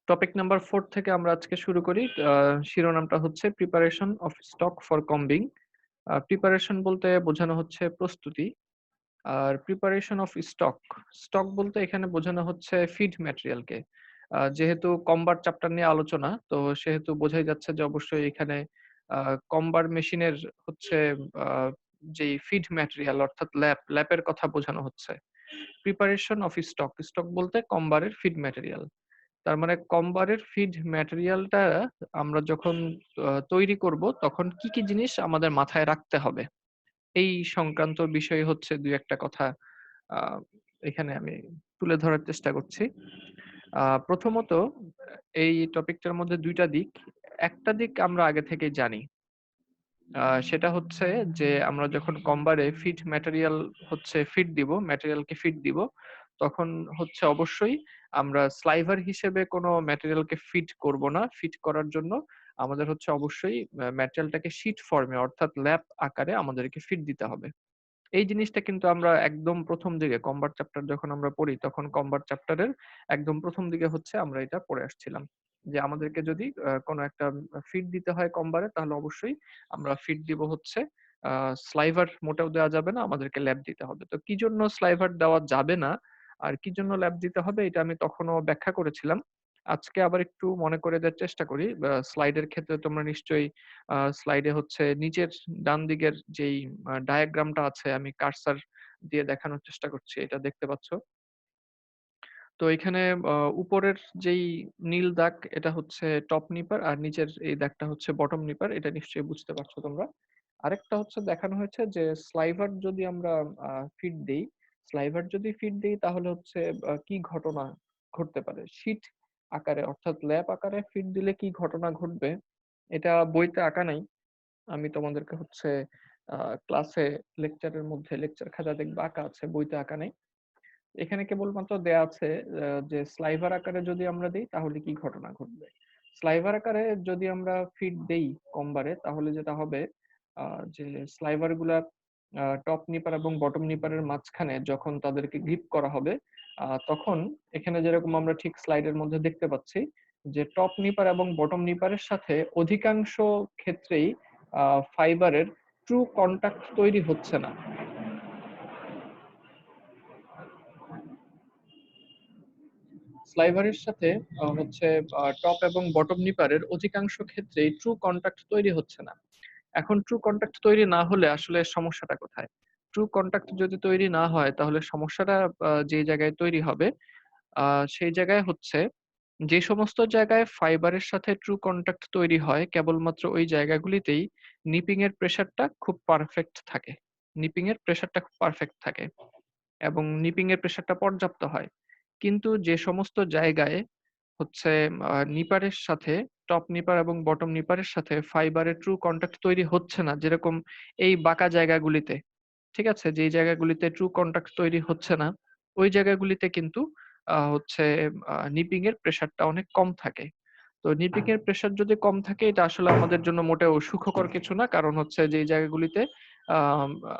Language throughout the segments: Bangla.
টপিক নাম্বার 4 থেকে আমরা আজকে শুরু করি। শিরোনামটা হচ্ছে preparation of stock for combing. Preparation বলতে বোঝানো হচ্ছে প্রস্তুতি। আর প্রিপারেশন অফ স্টক, স্টক বলতে এখানে বোঝানো হচ্ছে ফিড ম্যাটেরিয়ালকে। যেহেতু কম্বার চ্যাপ্টার নিয়ে আলোচনা, তো সেহেতু বোঝাই যাচ্ছে যে অবশ্যই এখানে কম্বার মেশিনের হচ্ছে আ যেই ফিড ম্যাটেরিয়াল অর্থাৎ ল্যাপের কথা বোঝানো হচ্ছে। প্রিপারেশন অফ স্টক, স্টক বলতে কম্বারের ফিড ম্যাটেরিয়াল। তার মানে কম্বারের ফিড ম্যাটেরিয়ালটা আমরা যখন তৈরি করব তখন কি, কি জিনিস আমাদের মাথায় রাখতে হবে? এই সংক্রান্ত বিষয়ে হচ্ছে ২-১ টা কথা আ এখানে আমি তুলে ধরার চেষ্টা করছি। প্রথমত এই টপিকটার মধ্যে ২ টা দিক। একটা দিক আমরা আগে থেকেই জানি। সেটা হচ্ছে যে আমরা যখন কম্বারে ফিড ম্যাটেরিয়াল হচ্ছে ফিড দিব, ম্যাটেরিয়ালকে ফিড দিব, তখন হচ্ছে অবশ্যই আমরা স্লাইভার হিসেবে কোনো ম্যাটেরিয়ালকে ফিড করব না। ফিড করার জন্য আমাদের হচ্ছে অবশ্যই ম্যাটেরিয়ালটাকে শীট ফর্মে অর্থাৎ ল্যাপ আকারে আমাদেরকে ফিড দিতে হবে। এই জিনিসটা কিন্তু আমরা একদম ১ম দিকে কম্বার চ্যাপ্টার যখন আমরা পড়ি, তখন কম্বার চ্যাপ্টারের একদম ১ম দিকে হচ্ছে আমরা এটা পড়ে আসছিলাম। যে আমাদেরকে যদি কোনো একটা ফিড দিতে হয় কম্বারে, তাহলে অবশ্যই আমরা ফিড দিব হচ্ছে আ স্লাইভার মোটেও দেওয়া যাবে না, আমাদেরকে ল্যাব দিতে হবে। তো কি জন্য স্লাইভার দেওয়া যাবে না, আর কি জন্য ল্যাব দিতে হবে এটা আমি তখনও ব্যাখ্যা করেছিলাম। আজকে আবার একটু মনে করে দেওয়ার চেষ্টা করি। স্লাইডের ক্ষেত্রে তোমরা নিশ্চয়ই স্লাইডে হচ্ছে নিচের ডান দিকের যেই ডায়াগ্রামটা আছে আমি কার্সর দিয়ে দেখানোর চেষ্টা করছি। এটা দেখতে পাচ্ছ। তো এখানে আ উপরের যেই নীল দাগ এটা হচ্ছে টপ নিপার আর নিচের এই দাগটা হচ্ছে বটম নিপার। এটা নিশ্চয়ই বুঝতে পারছো তোমরা। আরেকটা হচ্ছে দেখানো হয়েছে যে স্লাইভার যদি আমরা আ ফিড দেই, স্লাইভার যদি ফিড দেই তাহলে হচ্ছে কি ঘটনা ঘটতে পারে? শীট আকারে অর্থাৎ ল্যাপ আকারে ফিড দিলে কি ঘটনা ঘটবে? এটা বইতে আঁকা নাই। আমি তোমাদেরকে হচ্ছে আ ক্লাসে লেকচারের মধ্যে লেকচার খাতা দেখবা আঁকা আছে, বইতে আঁকা নাই। এখানে কেবলমাত্র দেয়া আছে যে স্লাইভার আকারে যদি আমরা দেই তাহলে কি ঘটনা ঘটবে। স্লাইভার আকারে যদি আমরা ফিড দেই কমবারে তাহলে যেটা হবে আ যে স্লাইভার গুলা টপ নিপার এবং বটম নিপারের মাঝখানে যখন তাদেরকে গ্রিপ করা হবে তখন এখানে যেরকম আমরা ঠিক স্লাইডের মধ্যে দেখতে পাচ্ছি যে টপ নিপার এবং বটম নিপারের সাথে অধিকাংশ ক্ষেত্রেই আ ফাইবারের ট্রু কনট্যাক্ট তৈরি হচ্ছে না। স্লাইভারের সাথে হচ্ছে টপ এবং বটম নিপারের অধিকাংশ ক্ষেত্রেই ট্রু কনট্যাক্ট তৈরি হচ্ছে না। এখন ট্রু কনট্যাক্ট তৈরি না হলে আসলে সমস্যাটা কোথায়? ট্রু কনট্যাক্ট যদি তৈরি না হয় তাহলে সমস্যাটা যে জায়গায় তৈরি হবে আ সেই জায়গায় হচ্ছে যে সমস্ত জায়গায় ফাইবারের সাথে ট্রু কনট্যাক্ট তৈরি হয় কেবলমাত্র ওই জায়গাগুলিতেই নিপিং এর প্রেশারটা খুব পারফেক্ট থাকে। নিপিং এর প্রেশারটা খুব পারফেক্ট থাকে এবং নিপিং এর প্রেশারটা পর্যাপ্ত হয়। কিন্তু যে সমস্ত জায়গায় হচ্ছে নিপারের সাথে টপ নিপার এবং বটম নিপারের সাথে ফাইবারের ট্রু কনট্যাক্ট তৈরি হচ্ছে না। যেরকম এই বাঁকা জায়গাগুলিতে, ঠিক আছে? যেই জায়গাগুলিতে ট্রু কনট্যাক্ট তৈরি হচ্ছে না, ওই জায়গাগুলিতে কিন্তু হচ্ছে নিপিং এর প্রেশারটা অনেক কম থাকে। তো নিপিং এর প্রেশার যদি কম থাকে এটা আসলে আমাদের জন্য মোটেও সুখকর কিছু না। কারণ হচ্ছে যেই জায়গাগুলিতে আম আ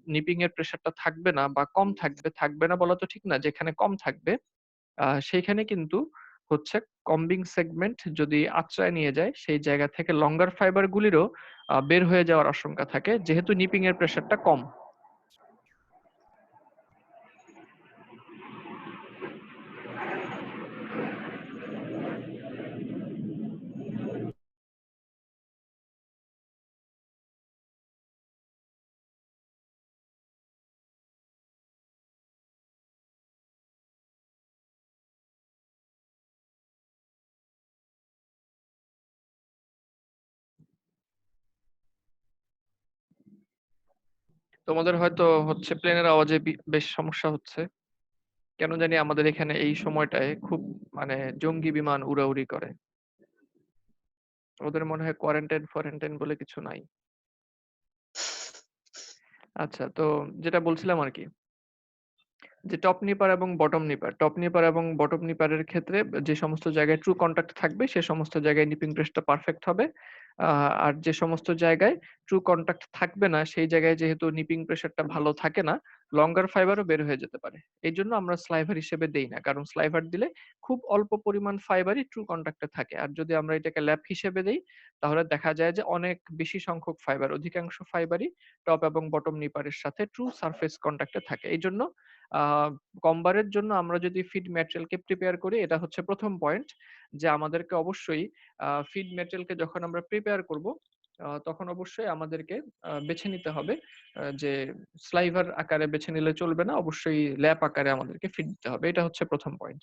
নিপিং এর প্রেশারটা থাকবে না বা কম থাকবে, থাকবে না বলা তো ঠিক না। যেখানে কম থাকবে সেইখানে কিন্তু হচ্ছে কম্বিং সেগমেন্ট যদি আঁচড়ায় নিয়ে যায়, সেই জায়গা থেকে লঙ্গার ফাইবার গুলিরও বের হয়ে যাওয়ার আশঙ্কা থাকে। যেহেতু নিপিং এর প্রেশারটা কম। তোমাদের হয়তো হচ্ছে প্লেনের আওয়াজে বেশ সমস্যা হচ্ছে। কেন জানি আমাদের এখানে এই সময়টায় খুব মানে জঙ্গি বিমান উড়াউড়ি করে। ওদের মনে হয় কোয়ারেন্টাইন বলে কিছু নাই। আচ্ছা, তো যেটা বলছিলাম আরকি যে টপ নিপার এবং বটম নিপার। টপ নিপার এবং বটম নিপারের ক্ষেত্রে যে সমস্ত জায়গায় ট্রু কনট্যাক্ট থাকবে সে সমস্ত জায়গায় নিপিং প্রেসটা পারফেক্ট হবে। আর যে সমস্ত জায়গায় ট্রু কনট্যাক্ট থাকবে না সেই জায়গায় যেহেতু নিপিং প্রেশারটা ভালো থাকে না, লঙ্গার ফাইবারও বের হয়ে যেতে পারে। এইজন্য আমরা স্লাইভার হিসেবে দেই না। কারণ স্লাইভার দিলে খুব অল্প পরিমাণ ফাইবারই ট্রু কনট্যাক্টে থাকে। আর যদি আমরা এটাকে ল্যাপ হিসেবে দেই তাহলে দেখা যায় যে অনেক বেশি সংখ্যক ফাইবার, অধিকাংশ ফাইবারই টপ এবং বটম নিপারের সাথে ট্রু সারফেস কনট্যাক্টে থাকে। এইজন্য আ কমবারের জন্য আমরা যদি ফিড ম্যাটেরিয়ালকে প্রিপেয়ার করি, এটা হচ্ছে ১ম পয়েন্ট যে আমাদেরকে অবশ্যই ফিড ম্যাটেরিয়ালকে যখন আমরা প্রিপেয়ার করব, তখন অবশ্যই আমাদেরকে বেছে নিতে হবে যে স্লাইভার আকারে বেছে নিলে চলবে না। অবশ্যই ল্যাপ আকারে আমাদেরকে ফিড দিতে হবে। এটা হচ্ছে ১ম পয়েন্ট।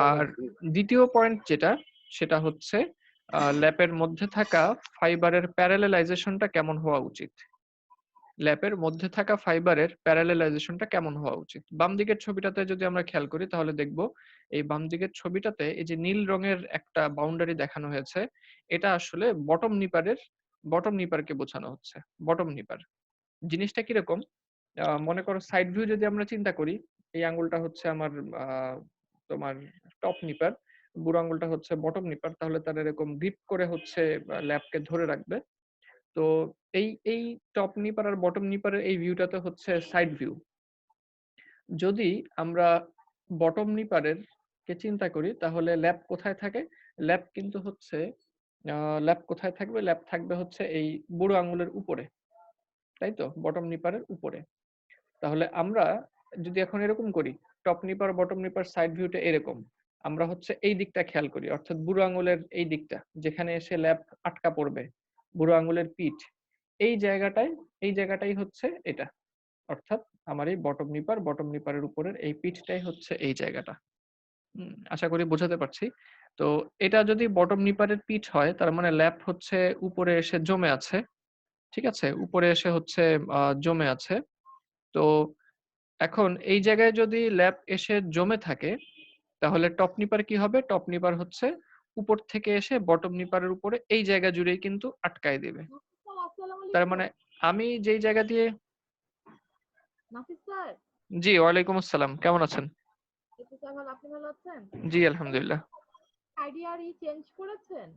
আর ২য় পয়েন্ট যেটা, সেটা হচ্ছে ল্যাপের মধ্যে থাকা ফাইবারের প্যারালেলাইজেশনটা কেমন হওয়া উচিত? ল্যাপের মধ্যে থাকা ফাইবারের প্যারালেলাইজেশনটা কেমন হওয়া উচিত? বাম দিকের ছবিটাতে যদি আমরা খেয়াল করি তাহলে দেখব এই বাম দিকের ছবিটাতে এই যে নীল রঙের একটা বাউন্ডারি দেখানো হয়েছে, এটা আসলে বটম নিপারকে বোঝানো হচ্ছে। বটম নিপার। জিনিসটা কিরকম? মনে করো সাইড ভিউ যদি আমরা চিন্তা করি, এই আঙ্গুলটা হচ্ছে আমার আ তোমার টপ নিপার, বুড়ো আঙ্গুলটা হচ্ছে বটম নিপার। তাহলে তারা এরকম গ্রিপ করে হচ্ছে ল্যাপকে ধরে রাখবে। তো এই টপ নিপার আর বটম নিপারের এই ভিউটাতে হচ্ছে সাইড ভিউ। যদি আমরা বটম নিপারের কে চিন্তা করি তাহলে ল্যাপ কোথায় থাকে? ল্যাপ কিন্তু হচ্ছে আ ল্যাপ কোথায় থাকবে? ল্যাপ থাকবে হচ্ছে এই বুড়ো আঙুলের উপরে। তাই তো? বটম নিপারের উপরে। তাহলে আমরা যদি এখন এরকম করি, টপ নিপার, বটম নিপার সাইড ভিউটা এরকম। আমরা হচ্ছে এই দিকটা খেয়াল করি। অর্থাৎ বুড়ো আঙুলের এই দিকটা, যেখানে এসে ল্যাপ আটকা পড়বে। বুড়ো আঙুলের পিঠ। এই জায়গাটায় এই জায়গাটাই হচ্ছে এটা। অর্থাৎ আমার এই বটম নিপারের উপরের এই পিঠটাই হচ্ছে এই জায়গাটা। আশা করি বোঝাতে পারছি। তো এটা যদি বটম নিপারের পিঠ হয় তার মানে ল্যাপ হচ্ছে উপরে এসে জমে আছে। ঠিক আছে? উপরে এসে হচ্ছে জমে আছে। তো এখন এই জায়গায় যদি ল্যাপ এসে জমে থাকে তাহলে টপ নিপার কি হবে? টপ নিপার হচ্ছে উপর থেকে এসে বটম নিপারের উপরে এই জায়গা জুড়েই কিন্তু আটকায় দিবে। আসসালামু তার আলাইকুম। মানে আমি যেই জায়গা দিয়ে নাফিস স্যার, জি, ওয়ালাইকুম আসসালাম। কেমন আছেন? এই তো স্যার ভালো, আপনি ভালো আছেন? জি, আলহামদুলিল্লাহ। আইডি আর চেঞ্জ করেছেন?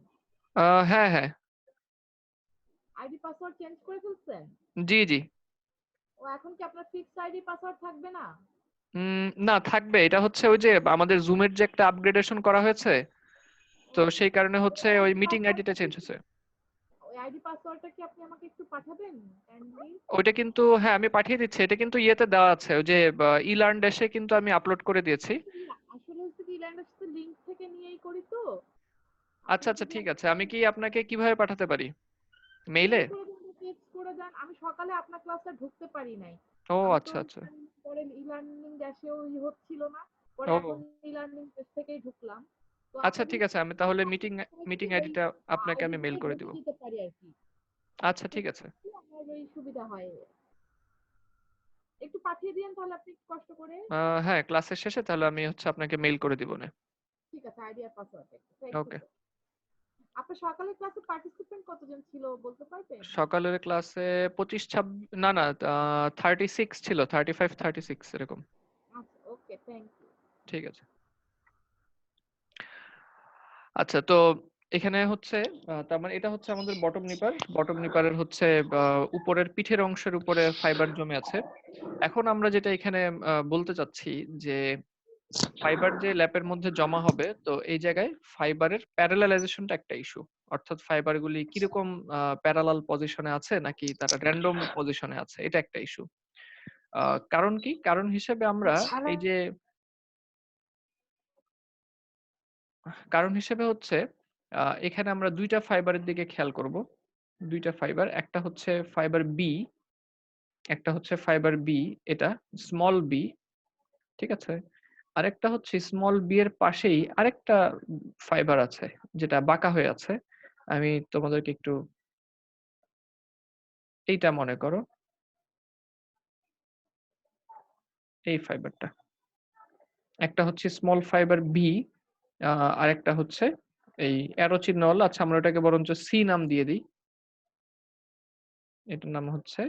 হ্যাঁ, হ্যাঁ। আইডি পাসওয়ার্ড চেঞ্জ করে ফেলছেন? জি, জি। ও এখন কি আপনার ফিক্সড আইডি পাসওয়ার্ড থাকবে না? না থাকবে। এটা হচ্ছে ওই যে আমাদের Zoom এর যে একটা আপগ্রেডেশন করা হয়েছে, তো ওকে। সেই কারণে হচ্ছে ওই ওই আইডি মিটিং আইডিটা পাসওয়ার্ডটা কি চেঞ্জ হয়েছে। ওই আইডি পাসওয়ার্ডটা কি আপনি আমাকে একটু পাঠাবেন কাইন্ডলি? ওইটা কিন্তু হ্যাঁ, আমি পাঠিয়ে দিচ্ছি। এটা কিন্তু ইয়েতে দেওয়া আছে। ওই যে ইলার্ন ড্যাশে কিন্তু আমি আপলোড করে দিয়েছি। আসলে হচ্ছে কি ইল্যান্ডের সাথে লিংক থেকে নিয়েই করি তো। আচ্ছা, আপনি আচ্ছা যদি ঠিক আছে। আমি আমাকে কি আপনাকে কিভাবে পাঠাতে পারি? মেইলে? মেইল করে দেন, টেক্সট করে দেন। আমি সকালে আপনার ক্লাসে ঢুকতে পারি নাই। ও আমি তো আচ্ছা, আচ্ছা। পরে ই-লার্নিং ড্যাশেও হচ্ছিল না। পরে এখন ও ই-লার্নিং ড্যাশ থেকেই ঢুকলাম। তো আচ্ছা আপনার ঠিক যদি আছে। আমি তাহলে মিটিং একটু মিটিং ওই আইডিটা আপনাকে আইডি আমি মেইল দিয়ে করে দিব। ঢুকে দিতে পারি আরকি। আচ্ছা ঠিক আছে। আমার ওই সুবিধা হয়। একটু পাঠিয়ে দিয়েন তাহলে আপনি একটু কষ্ট করে। হ্যাঁ, ক্লাসের শেষে তাহলে আমি হচ্ছে আপনাকে মেইল করে দিবনে। ঠিক আছে, আইডি আর password thank you okay. Sir. আপনার সকালের ক্লাসে পার্টিসিপেন্ট কতজন ছিল বলতে পারবেন? সকালের ক্লাসে ২৫-২৬ না, না 36 ছিল। 35-36 এরকম। আচ্ছা, ওকে, থ্যাংক ইউ। ঠিক আছে। আচ্ছা তো এখানে হচ্ছে তার মানে এটা হচ্ছে আমাদের বটম নিপার। বটম নিপারের হচ্ছে উপরের পিঠের অংশের উপরে ফাইবার জমে আছে। এখন আমরা যেটা এখানে বলতে চাচ্ছি যে ফাইবার যে ল্যাপের মধ্যে জমা হবে তো এই জায়গায় ফাইবারের প্যারালালাইজেশনটা একটা ইস্যু। অর্থাৎ ফাইবার গুলি কিরকম প্যারালাল পজিশনে আছে নাকি তারা র‍্যান্ডম পজিশনে আছে, এটা একটা ইস্যু। কারণ কি? কারণ হিসেবে আমরা এই যে কারণ হিসেবে হচ্ছে এখানে আমরা ২ টা ফাইবারের দিকে খেয়াল করব। ২ টা ফাইবার, একটা হচ্ছে ফাইবার বি, একটা হচ্ছে ফাইবার বি, এটা স্মল বি, ঠিক আছে? আরেকটা হচ্ছে স্মল বি এর পাশেই আরেকটা ফাইবার আছে যেটা বাঁকা হয়ে আছে। আমি তোমাদেরকে একটু এইটা মনে করো, এই ফাইবারটা। একটা হচ্ছে স্মল ফাইবার বি, আ আরেকটা হচ্ছে এই অ্যারো চিহ্নওয়ালা। আচ্ছা আমরা ওটাকে বরঞ্চ সি নাম দিয়ে দেই। এটার নাম হচ্ছে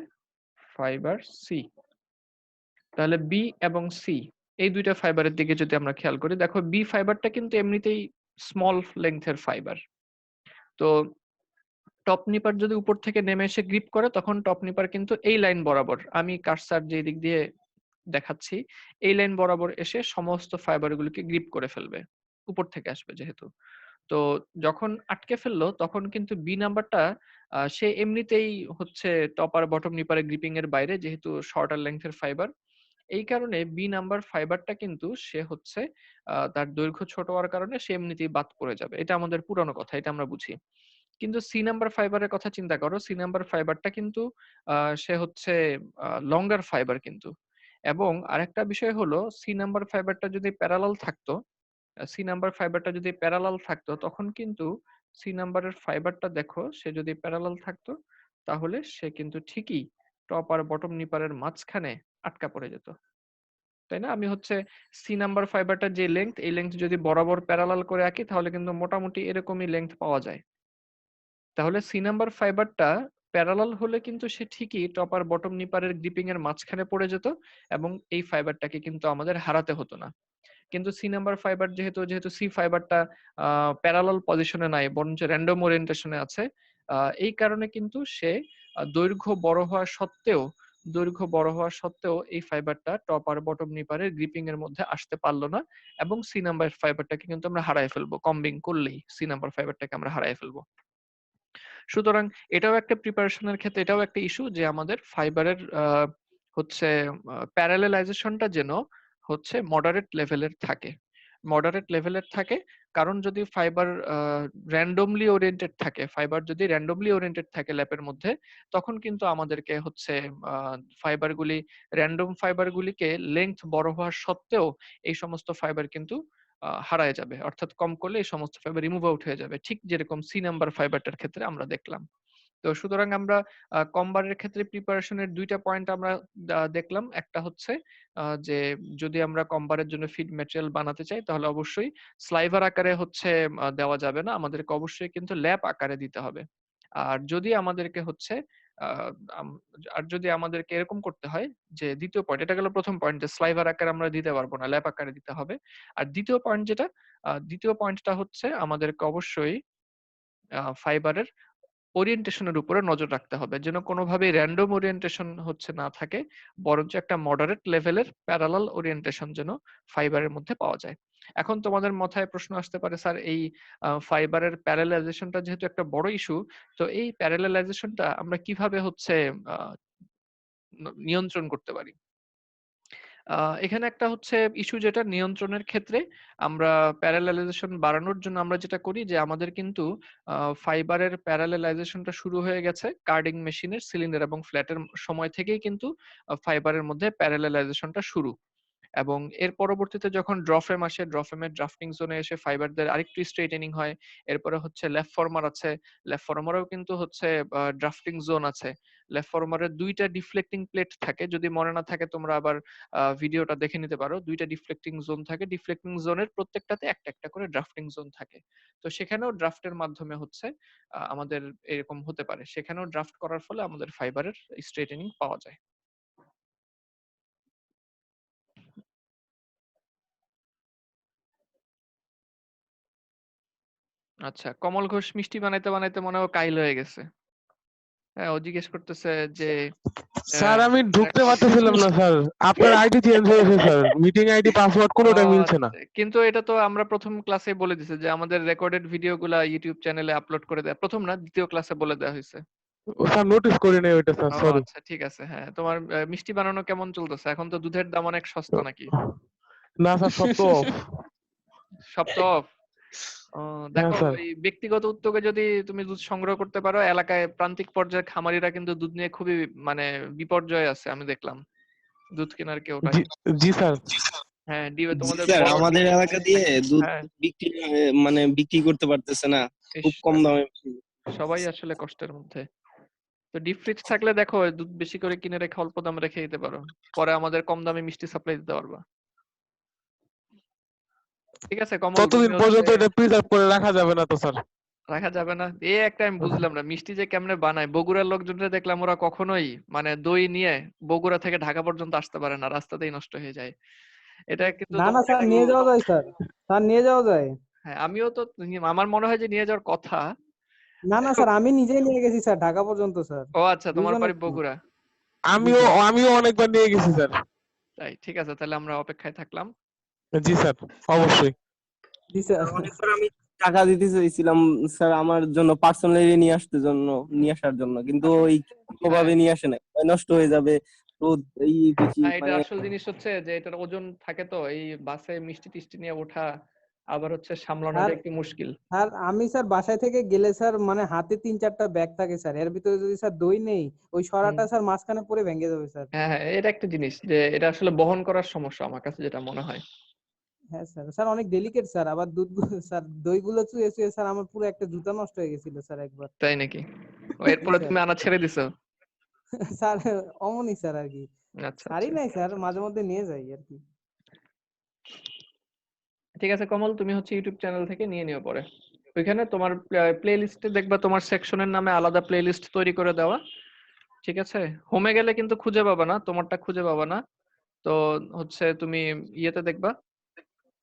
ফাইবার সি। তাহলে বি এবং সি এই দুইটা ফাইবারের দিকে যদি আমরা খেয়াল করি, দেখো বি ফাইবারটা কিন্তু এমনিতেই স্মল লেংথের ফাইবার। তো টপ নিপার যদি উপর থেকে নেমে এসে গ্রিপ করে, তখন টপ নিপার কিন্তু এই লাইন বরাবর, আমি কার্সার যে দিক দিয়ে দেখাচ্ছি, এই লাইন বরাবর এসে সমস্ত ফাইবারগুলোকে গ্রিপ করে ফেলবে, উপর থেকে আসবে যেহেতু। তো যখন আটকে ফেললো, তখন কিন্তু বি নাম্বারটা সে এমনিতেই হচ্ছে টপ আর বটম নিপারে গ্রিপিং এর বাইরে, যেহেতু শর্টার লেংথের ফাইবার। এই কারণে বি নাম্বার ফাইবারটা কিন্তু সে হচ্ছে তার দৈর্ঘ্য ছোট হওয়ার কারণে সে এমনিতেই বাদ পড়ে যাবে। এটা আমাদের পুরানো কথা, এটা আমরা বুঝি। কিন্তু সি নাম্বার ফাইবারের কথা চিন্তা করো, সি নাম্বার ফাইবারটা কিন্তু সে হচ্ছে লঙ্গার ফাইবার কিন্তু। এবং আরেকটা বিষয় হলো, সি নাম্বার ফাইবারটা যদি প্যারালাল থাকতো, সি নাম্বার ফাইবারটা যদি প্যারালাল থাকতো, তখন কিন্তু সি নাম্বারের ফাইবারটা দেখো, সে যদি প্যারালাল থাকতো, তাহলে সে কিন্তু ঠিকই টপ আর বটম নিপারের মাঝখানে আটকা পড়ে যেত, তাই না? আমি হচ্ছে সি নাম্বার ফাইবারটার যে লেংথ, এই লেংথ যদি বরাবর প্যারালাল করে আঁকি, তাহলে কিন্তু মোটামুটি এরকমই লেংথ পাওয়া যায়। তাহলে সি নাম্বার ফাইবারটা প্যারালাল হলে কিন্তু সে ঠিকই টপ আর বটম নিপারের গ্রিপিং এর মাঝখানে পড়ে যেত, এবং এই ফাইবারটাকে কিন্তু আমাদের হারাতে হতো না। কিন্তু সি নাম্বার ফাইবার যেহেতু যেহেতু সি ফাইবারটা প্যারালাল পজিশনে নাই, বরঞ্চ র্যান্ডম ওরিয়েন্টেশনে আছে, এই কারণে কিন্তু সে দৈর্ঘ্য বড় হওয়া সত্ত্বেও, এই ফাইবারটা টপ আর বটম নিপারের গ্রিপিং এর মধ্যে আসতে পারলো না, এবং সি নাম্বার ফাইবারটাকে কিন্তু আমরা হারায় ফেলবো, কম্বিং করলেই সি নাম্বার ফাইবারটাকে আমরা হারায় ফেলবো। সুতরাং এটাও একটা প্রিপারেশনের ক্ষেত্রে এটাও একটা ইস্যু, যে আমাদের ফাইবারের হচ্ছে প্যারালেলাইজেশনটা যেন হচ্ছে মডারেট লেভেলের থাকে, মডারেট লেভেলের থাকে। কারণ যদি ফাইবার র্যান্ডমলি ওরিয়েন্টেড থাকে, ল্যাপের মধ্যে, তখন কিন্তু আমাদেরকে হচ্ছে ফাইবারগুলি, র্যান্ডম ফাইবারগুলিকে লেংথ বড় হওয়ার সত্ত্বেও এই সমস্ত ফাইবার কিন্তু হারায় যাবে, অর্থাৎ কম করলে এই সমস্ত ফাইবার রিমুভ আউট হয়ে যাবে, ঠিক যেরকম সি নাম্বার ফাইবারটার ক্ষেত্রে আমরা দেখলাম। তো সুতরাং আমরা কমবারের ক্ষেত্রে প্রিপারেশনের দুইটা পয়েন্ট আমরা দেখলাম। একটা হচ্ছে যে যদি আমরা কমবারের জন্য ফিড ম্যাটেরিয়াল বানাতে চাই, তাহলে অবশ্যই স্লাইভার আকারে হচ্ছে দেওয়া যাবে না, আমাদেরকে অবশ্যই কিন্তু ল্যাপ আকারে দিতে হবে। আর যদি আমাদেরকে হচ্ছে আহ, আম- আর যদি আমাদেরকে এরকম করতে হয়, যে দ্বিতীয় পয়েন্ট, এটা গেল প্রথম পয়েন্ট, যে স্লাইভার আকারে আমরা দিতে পারবো না, ল্যাপ আকারে দিতে হবে। আর দ্বিতীয় পয়েন্টটা হচ্ছে আমাদেরকে অবশ্যই ফাইবারের ওরিয়েন্টেশনের উপরে নজর রাখতে হবে, যেন কোনোভাবেই র্যান্ডম ওরিয়েন্টেশন হচ্ছে না থাকে, বরঞ্চ একটা মডারেট লেভেলের প্যারালাল ওরিয়েন্টেশন যেন ফাইবারের মধ্যে পাওয়া যায়। এখন তোমাদের মাথায় প্রশ্ন আসতে পারে, স্যার এই ফাইবারের প্যারালালাইজেশনটা যেহেতু একটা বড় ইস্যু, তো এই প্যারালালাইজেশনটা আমরা কিভাবে হচ্ছে আহ, নিয়ন্ত্রণ করতে পারি? এখানে একটা হচ্ছে ইস্যু, যেটা নিয়ন্ত্রণের ক্ষেত্রে আমরা প্যারালালাইজেশন বাড়ানোর জন্য আমরা যেটা করি, যে আমাদের কিন্তু ফাইবারের প্যারালালাইজেশনটা শুরু হয়ে গেছে কার্ডিং মেশিনের সিলিন্ডার এবং ফ্ল্যাটের সময় থেকেই কিন্তু ফাইবারের মধ্যে প্যারালালাইজেশনটা শুরু। এবং এর পরবর্তীতে যখন ড্রফেম আসে, ড্রফেমের ড্রাফটিং জোনে এসে ফাইবারদের আরেকটু স্ট্রেটেনিং হয়। এরপরে হচ্ছে লেফট ফরমার আছে, লেফট ফরমারেও কিন্তু হচ্ছে ড্রাফটিং জোন আছে। লেফট ফরমারের দুইটা ডিফ্লেক্টিং প্লেট থাকে, যদি মনে না থাকে তোমরা আবার ভিডিওটা দেখে নিতে পারো। দুইটা ডিফ্লেক্টিং জোন থাকে, ডিফ্লেক্টিং জোনের প্রত্যেকটাতে একটা একটা করে ড্রাফটিং জোন থাকে। তো সেখানেও ড্রাফটের মাধ্যমে হচ্ছে আমাদের এরকম হতে পারে, সেখানেও ড্রাফট করার ফলে আমাদের ফাইবারের স্ট্রেটেনিং পাওয়া যায়। আচ্ছা, কমল ঘোষ মিষ্টি বানাইতে বানাইতে মনে হয় ও কাইল হয়ে গেছে। হ্যাঁ, ও জিজ্ঞেস করতেছে যে স্যার আমি ঢুকতে রেকর্ড। পারতেছিলাম না স্যার, আপনার আইডি চেঞ্জ হয়েছে স্যার, মিটিং আইডি পাসওয়ার্ড ও কোনোটা মিলছে না। আচ্ছা, কিন্তু এটা তো আমরা প্রথম ক্লাসে বলে দিছি যে আমাদের রেকর্ডেড ভিডিওগুলা ইউটিউব চ্যানেলে আপলোড করে দেয়া, প্রথম না দ্বিতীয় ক্লাসে বলে দেওয়া হয়েছে। ও স্যার নোটিস করি নাই ওইটা স্যার, ও সরি। আচ্ছা, ঠিক আছে। হ্যাঁ, তোমার মিষ্টি বানানো কেমন চলতেছে? এখন তো দুধের দাম অনেক সস্তা নাকি? না স্যার, সব তো অফ। সব তো off? ও, হ্যাঁ দেখো স্যার। এই ব্যক্তিগত উদ্যোগে যদি তুমি দুধ সংগ্রহ করতে পারো, এলাকায় প্রান্তিক পর্যায়ের খামারিরা কিন্তু দুধ নিয়ে খুবই মানে বিপর্যয়ে আছে, আমি দেখলাম। দুধ কেনার কেউ নাই। জি, জি স্যার। হ্যাঁ, ডিবে জি তোমাদের স্যার, বড় আমাদের এলাকা দিয়ে দুধ হ্যাঁ, বিক্রি মানে বিক্রি করতে পারতেছে না, ইস, খুব কম দামে। সবাই আসলে কষ্টের মধ্যে। তো ডিপ ফ্রিজ থাকলে দেখো দুধ বেশি করে কিনে রেখে অল্প দামে রেখে দিতে পারো, পরে আমাদের কম দামে মিষ্টি সাপ্লাই দিতে পারবা। ঠিক আছে কমল, তুমি ততদিন হচ্ছে পর্যন্ত এটা প্রিজার্ভ করে রাখা যাবে না তো স্যার? রাখা যাবে না। এই একটা আমি বুঝলাম না, মিষ্টি যে কেমনে বানায়। বগুড়ার লোকজনরা দেখলাম ওরা কখনোই মানে দই নিয়ে বগুড়া থেকে ঢাকা পর্যন্ত আসতে পারে না, রাস্তাতেই নষ্ট হয়ে যায়। এটা কিন্তু না না তোমার স্যার, এটা নিয়ে যাওয়া যায় স্যার, স্যার নিয়ে যাওয়া যায়। হ্যাঁ, আমিও তো আমার মনে হয় যে নিয়ে যাওয়ার কথা। না না স্যার, আমি নিজেই নিয়ে গেছি স্যার ঢাকা পর্যন্ত স্যার, ও আচ্ছা, তোমার দুইজনে বাড়ি ছিল। বগুড়া। জি আমিও স্যার। আমিও অনেকবার নিয়ে গেছি স্যার। তাই ঠিক আছে, তাহলে আমরা অপেক্ষায় থাকলাম। জি স্যার, অবশ্যই। জি স্যার। অনেকবার আমি টাকা দিতে চাইছিলাম স্যার আমার জন্য পার্সোনালি নিয়ে আসার জন্য, কিন্তু আচ্ছা, ওই হ্যাঁ কোনোভাবে নিয়ে আসে নাই, নষ্ট হয়ে যাবে, রোদ এই বেশি না, এটা মানে। আসল জিনিস হচ্ছে যে এটার ওজন থাকে, তো এই বাসে মিষ্টি টিষ্টি নিয়ে ওঠা আবার হচ্ছে সামলানোটা স্যার একটু মুশকিল। স্যার আমি স্যার বাসায় থেকে গেলে স্যার মানে হাতে 3-4টা ব্যাগ থাকে স্যার, এর ভিতরে যদি স্যার দই নেই, ওই হুম। সরাটা স্যার মাঝখানে পড়ে ভেঙে যাবে স্যার। হ্যাঁ হ্যাঁ, এটা একটা জিনিস যে এটা আসলে বহন করার সমস্যা আমার কাছে যেটা মনে হয়। হ্যাঁ স্যার, স্যার অনেক ডেলিকেট স্যার, আবার স্যার দইগুলো চুয়ে চুয়ে স্যার আমার পুরো একটা জুতা নষ্ট হয়ে গেছিল স্যার একবার। তাই নাকি? ও, জি এরপরে স্যার। তুমি আনা ছেড়ে দিছো? স্যার অমনই স্যার আর কি, আচ্ছা সারি আচ্ছা, নাই স্যার, মাঝে মধ্যে নিয়ে যাই আর কি। ঠিক আছে কমল, তুমি হচ্ছে ইউটিউব চ্যানেল থেকে নিয়ে নিও পরে। ওইখানে তোমার প্লে লিস্টে দেখবা তোমার সেকশনের নামে আলাদা প্লে লিস্ট তৈরি করে দেওয়া। ঠিক আছে, হোমে গেলে কিন্তু খুঁজে পাবা না, তোমারটা খুঁজে পাবা না। তো হচ্ছে তুমি ইয়েতে দেখবা,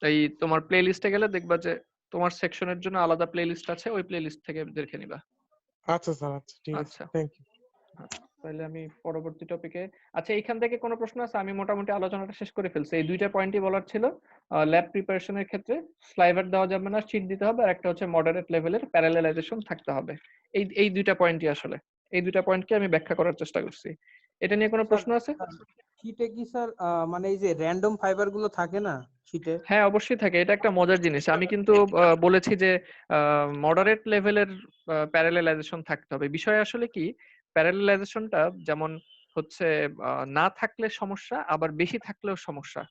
এই তোমার প্লে লিস্টে গেলে দেখবা যে তোমার সেকশনের জন্য আলাদা প্লে লিস্ট আছে, ওই প্লে লিস্ট থেকে দেখে নিবা। আচ্ছা স্যার, আচ্ছা ঠিক আছে, আচ্ছা, থ্যাংক ইউ। আচ্ছা, তাহলে আমি পরবর্তী টপিকে। আচ্ছা, এইখান থেকে কোনো প্রশ্ন আছে? আমি মোটামুটি আলোচনাটা শেষ করে ফেলছি, এই দুইটা পয়েন্টই বলার ছিল। ল্যাব প্রিপারেশনের ক্ষেত্রে স্লাইভার দেওয়া যাবে না, শীট দিতে হবে, আর একটা হচ্ছে মডারেট লেভেলের প্যারালেলাইজেশন থাকতে হবে। এই দুইটা পয়েন্টই আসলে, এই দুইটা পয়েন্টকে আমি ব্যাখ্যা করার চেষ্টা করছি। এটা নিয়ে কোনো স্যার প্রশ্ন আছে? শীটে কি স্যার মানে এই যে র্যান্ডম ফাইবার গুলো থাকে না শীটে? হ্যাঁ অবশ্যই থাকে, এটা একটা মজার জিনিস। আমি কিন্তু বলেছি যে মডারেট লেভেলের প্যারালেলাইজেশন থাকতে হবে। বিষয় আসলে কি, প্যারালেলাইজেশনটা যেমন হচ্ছে না থাকলে সমস্যা, আবার বেশি থাকলেও সমস্যা।